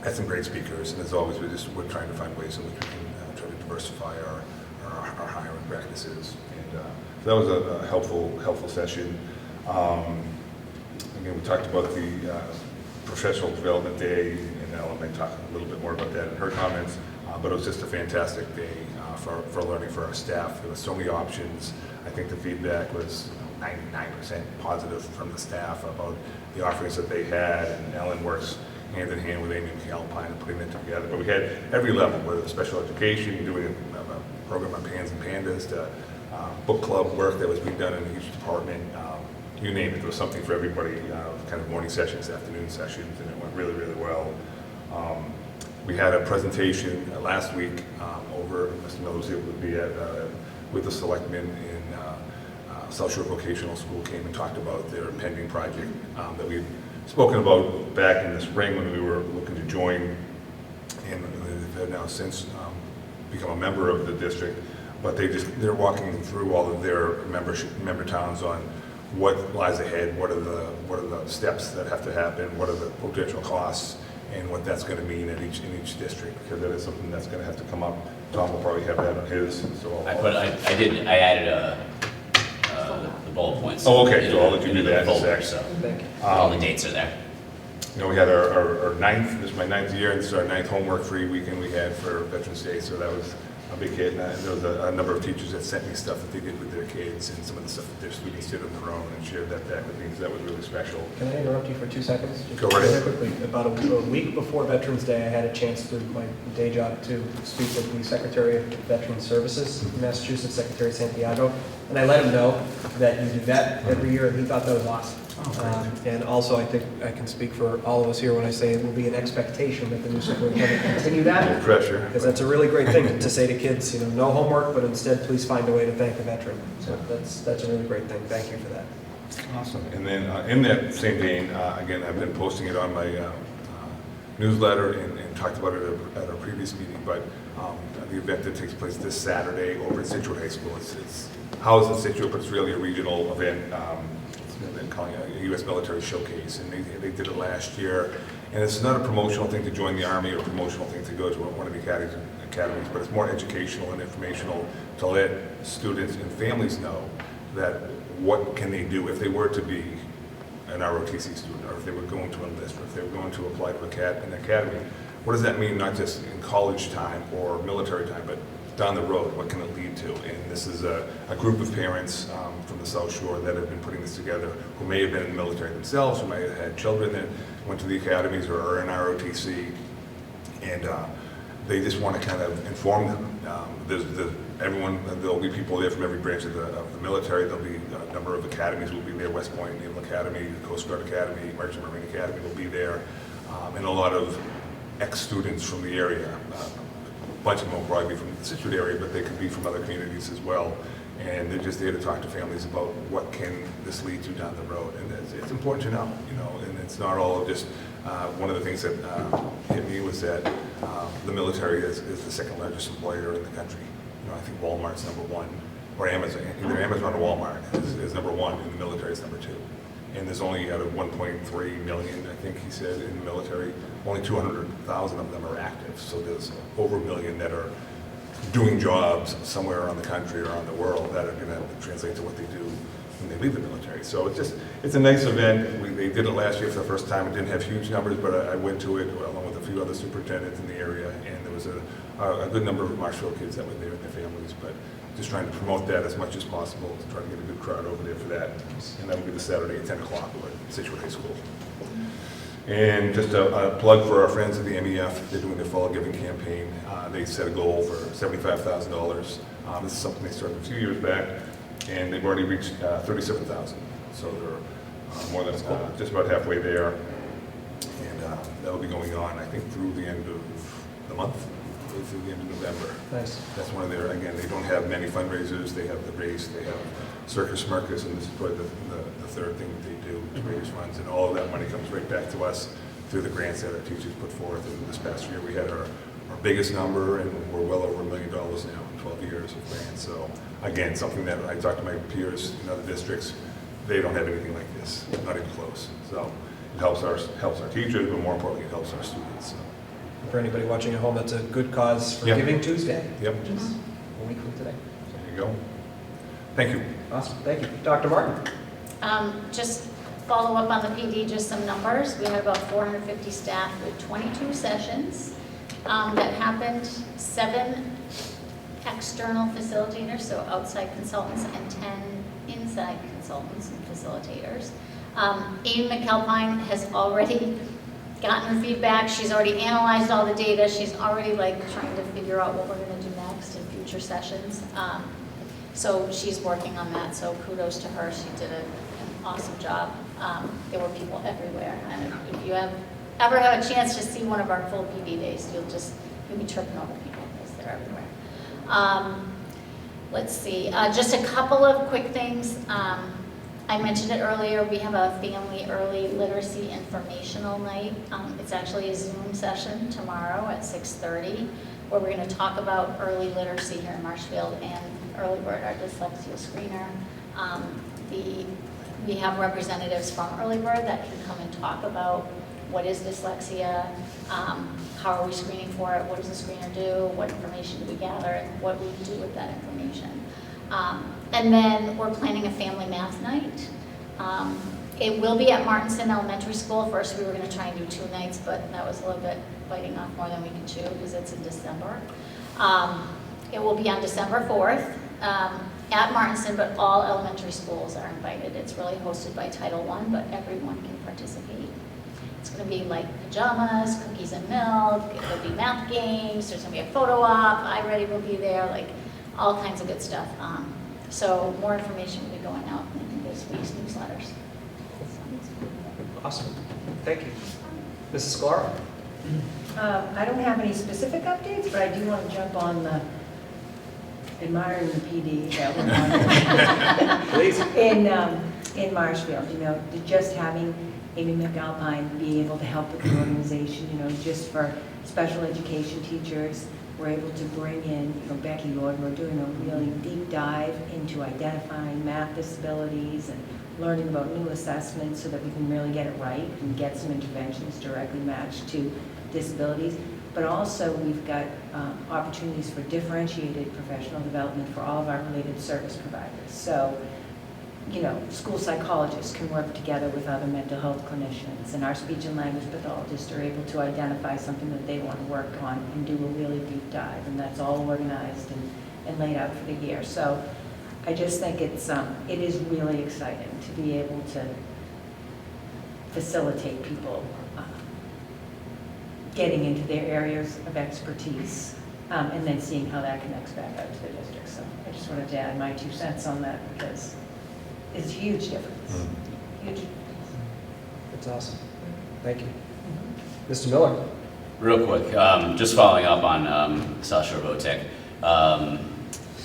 had some great speakers. And as always, we're trying to find ways in which we can try to diversify our hiring practices. And so that was a helpful session. Again, we talked about the Professional Development Day, and Ellen may talk a little bit more about that in her comments, but it was just a fantastic day for learning for our staff. There were so many options. I think the feedback was 99% positive from the staff about the offerings that they had, and Ellen works hand in hand with Amy McAlpine and putting it together. But we had every level, whether it was special education, doing a program on Pans and Pandas, to book club work that was being done in each department. You name it, there was something for everybody, kind of morning sessions, afternoon sessions, and it went really, really well. We had a presentation last week over, Mr. Miller was able to be at, with the selectmen in South Shore Vocational School, came and talked about their pending project that we've spoken about back in the spring when we were looking to join, and they've now since become a member of the district, but they're walking through all of their member towns on what lies ahead, what are the steps that have to happen, what are the potential costs, and what that's going to mean in each district, because that is something that's going to have to come up. Tom will probably have that on his. So I added the bullet points. Oh, okay. So I'll let you do that in a folder, sec. so all the dates are there. You know, we had our ninth. This is my 9th year, and this is our 9th homework-free weekend we had for Veterans Day. So that was a big hit. And there was a number of teachers that sent me stuff that they did with their kids, and some of the stuff that their students did on their own, and shared that back with me. So that was really special. Can I interrupt you for 2 seconds? Go right ahead. Quickly. About a week before Veterans Day, I had a chance through my day job to speak with the Secretary of Veterans Services in Massachusetts, Secretary Santiago, and I let him know that you do that every year, and he thought that was awesome. And also, I think I can speak for all of us here when I say it will be an expectation that the new superintendent continue that. No pressure. Because that's a really great thing to say to kids, you know, no homework, but instead please find a way to thank the veteran. So that's a really great thing. Thank you for that. Awesome. And then in that same vein, again, I've been posting it on my newsletter and talked about it at our previous meeting, but the event that takes place this Saturday over at Situate High School. It's housed in Situate, but it's really a regional event. They're calling it a U.S. Military Showcase, and they did it last year. And it's not a promotional thing to join the Army or a promotional thing to go to one of the academies, but it's more educational and informational to let students and families know that what can they do if they were to be an ROTC student, or if they were going to enlist, or if they were going to apply to an academy. what does that mean, not just in college time or military time, but down the road, what can it lead to? And this is a group of parents from the South Shore that have been putting this together, who may have been in the military themselves, who may have had children that went to the academies or are in ROTC, and they just want to kind of inform them. There'll be people there from every branch of the military. There'll be a number of academies will be there. West Point Naval Academy, Coast Guard Academy, Merchant Marine Academy will be there, and a lot of ex-students from the area. A bunch of them will probably be from the Situate area, but they could be from other communities as well. And they're just there to talk to families about what can this lead to down the road. And it's important to know, and it's not all just, one of the things that hit me was that the military is the second largest employer in the country. I think Walmart's number one, or Amazon, either Amazon or Walmart is number one, and the military is number two. And there's only out of 1.3 million, I think he said, in the military, only 200,000 of them are active. So there's over 1 million that are doing jobs somewhere around the country or around the world that are going to translate to what they do when they leave the military. So it's a nice event. They did it last year for the first time. It didn't have huge numbers, but I went to it along with a few other superintendents in the area, and there was a good number of Marshfield kids that were there and their families, but just trying to promote that as much as possible to try to get a good crowd over there for that. And that will be the Saturday at 10 o'clock over at Situate High School. And just a plug for our friends at the MEF. They're doing their Fall Giving campaign. They set a goal for $75,000. This is something they started a few years back, and they've already reached 37,000. So they're more than just about halfway there. And that'll be going on, I think, through the end of the month, through the end of November. Nice. That's one of their, again, they don't have many fundraisers. They have the race, they have Circus Smirkus, and this is probably the third thing that they do to raise funds. And all of that money comes right back to us through the grants that our teachers put forth. And this past year we had our biggest number, and we're well over $1 million now in 12 years of grants. So again, something that I talked to my peers in other districts, they don't have anything like this, not even close. So it helps our teachers, but more importantly, it helps our students. So. For anybody watching at home, that's a good cause for Giving Tuesday. Yep. Which is a week from today. There you go. Thank you. Awesome. Thank you. Dr. Martin. Just follow up on the PD, just some numbers. We had about 450 staff with 22 sessions that happened, 7 external facilitators, so outside consultants, and 10 inside consultants and facilitators. Amy McAlpine has already gotten her feedback. She's already analyzed all the data. She's already trying to figure out what we're going to do next in future sessions. So she's working on that, so kudos to her. She did an awesome job. There were people everywhere, and if you ever have a chance to see one of our full PD days, you'll be tripping over people because they're everywhere. Let's see, just a couple of quick things. I mentioned it earlier, we have a family early literacy informational night. It's actually a Zoom session tomorrow at 6:30, where we're going to talk about early literacy here in Marshfield and Early Bird, our dyslexia screener. We have representatives from Early Bird that can come and talk about what is dyslexia, how are we screening for it, what does the screener do, what information do we gather, and what we do with that information. And then we're planning a family math night. It will be at Martinson Elementary School. First we were going to try and do 2 nights, but that was a little bit biting off more than we could chew because it's in December. It will be on December 4th at Martinson, but all elementary schools are invited. It's really hosted by Title I, but everyone can participate. It's going to be like pajamas, cookies and milk, there'll be math games, there's going to be a photo op, iReady will be there, all kinds of good stuff. So more information will be going out in this week's newsletters. Awesome. Thank you. Mrs. Sklar? I don't have any specific updates, but I do want to jump on the admiring the PD that we're on. Please. In Marshfield, just having Amy McAlpine be able to help with the organization, just for special education teachers. We're able to bring in, Becky Lord, we're doing a really deep dive into identifying math disabilities and learning about new assessments so that we can really get it right and get some interventions directly matched to disabilities. But also we've got opportunities for differentiated professional development for all of our related service providers. So school psychologists can work together with other mental health clinicians, and our speech and language pathologists are able to identify something that they want to work on and do a really deep dive, and that's all organized and laid out for the year. So I just think it is really exciting to be able to facilitate people getting into their areas of expertise, and then seeing how that connects back out to the district. So I just wanted to add my 2 cents on that, because it's a huge difference. Huge. That's awesome. Thank you. Mr. Miller. Real quick, just following up on South Shore VOTEC.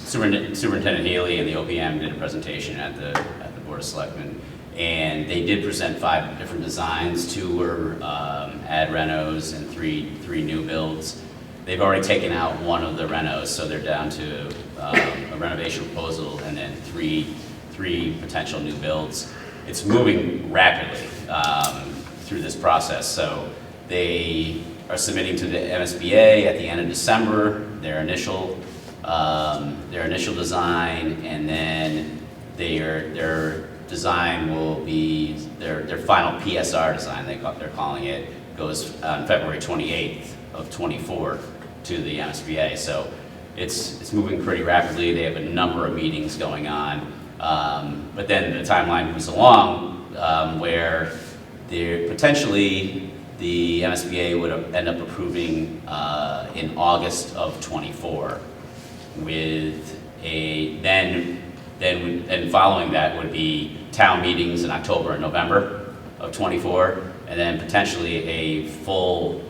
Superintendent Haley and the OPM did a presentation at the Board of Selectmen, and they did present 5 different designs. 2 were ad renos and 3 new builds. They've already taken out 1 of the renos, so they're down to a renovation proposal and then 3 potential new builds. It's moving rapidly through this process. So they are submitting to the MSBA at the end of December their initial design, and then their design will be their final PSR design. They're calling it, goes on February 28th of 24 to the MSBA. So it's moving pretty rapidly. They have a number of meetings going on. But then the timeline moves along where potentially the MSBA would end up approving in August of 24, with then following that would be town meetings in October and November of 24, and then potentially a full.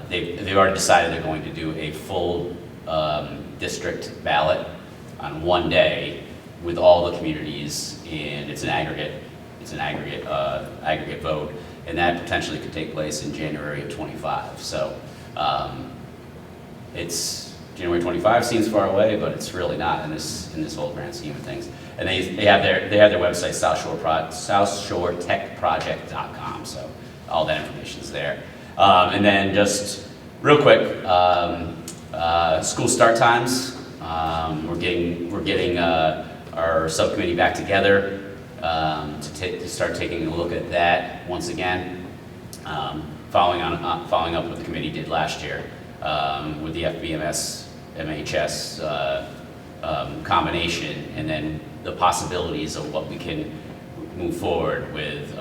They've already decided they're going to do a full district ballot on one day with all the communities, and it's an aggregate vote, and that potentially could take place in January of 25. So it's January 25 seems far away, but it's really not in this whole grand scheme of things. And they have their website, southshoretechproject.com. So all that information is there. And then just real quick, school start times. We're getting our subcommittee back together to start taking a look at that once again, following up what the committee did last year with the FBMS MHS combination, and then the possibilities of what we can move forward with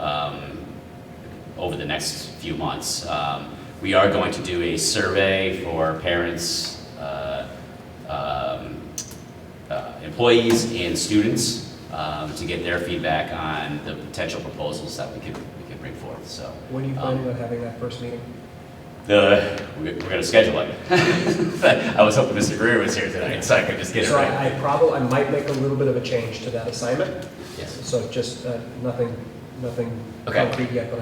over the next few months. We are going to do a survey for parents, employees, and students to get their feedback on the potential proposals that we can bring forth. So, when are you planning on having that first meeting? We're going to schedule it. I was hoping Mr. Greer was here tonight, so I could just get it right. I might make a little bit of a change to that assignment. Yes. So just nothing Okay. concrete yet, but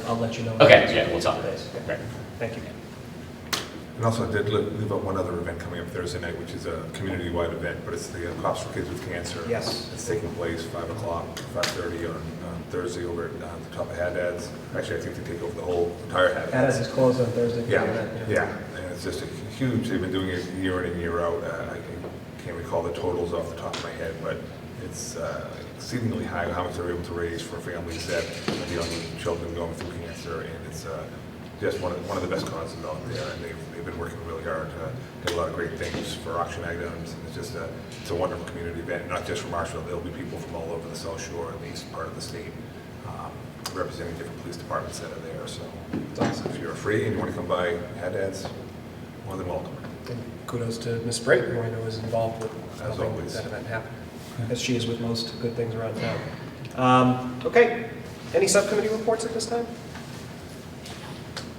I'll let you know. Okay, yeah, we'll talk. Okay. Great. Thank you. And also, I did leave out one other event coming up Thursday night, which is a community-wide event, but it's the Cops for Kids with Cancer. Yes. It's taking place 5 o'clock, 5:30 on Thursday over at the top of Haddad's. Actually, I think they take over the whole entire Haddad's. Haddad's is closed on Thursday. Yeah, and it's just a huge, they've been doing it year in and year out. I can't recall the totals off the top of my head, but it's exceedingly high how much they're able to raise for families that have young children going through cancer, and it's just one of the best causes out there, and they've been working really hard to get a lot of great things for auction items, and it's a wonderful community event, not just from Marshfield. There'll be people from all over the South Shore and the east part of the state representing different police departments that are there. So if you're free and you want to come by Haddad's, more than welcome. And kudos to Ms. Brayton, who I know is involved with As helping always. that event happen, as she is with most good things around town. Okay, any subcommittee reports at this time?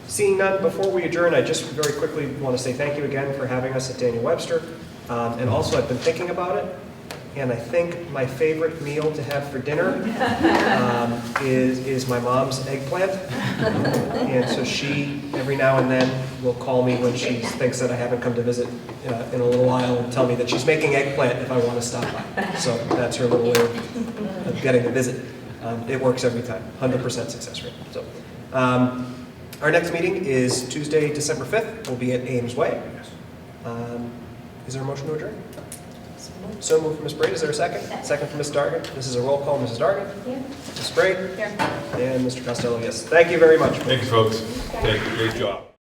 Seeing none, before we adjourn, I just very quickly want to say thank you again for having us at Daniel Webster. And also, I've been thinking about it, and I think my favorite meal to have for dinner is my mom's eggplant. And so she, every now and then, will call me when she thinks that I haven't come to visit in a little while and tell me that she's making eggplant if I want to stop by. So that's her little way of getting a visit. It works every time, 100% success rate. So. Our next meeting is Tuesday, December 5th. We'll be at Ames Way. Is there a motion to adjourn? So moved from Ms. Braid. Is there a second? Second from Ms. Dargan. This is a roll call. Mrs. Dargan? Here. Ms. Braid? Here. And Mr. Costello, yes. Thank you very much. Thank you, folks. Thank you. Great job.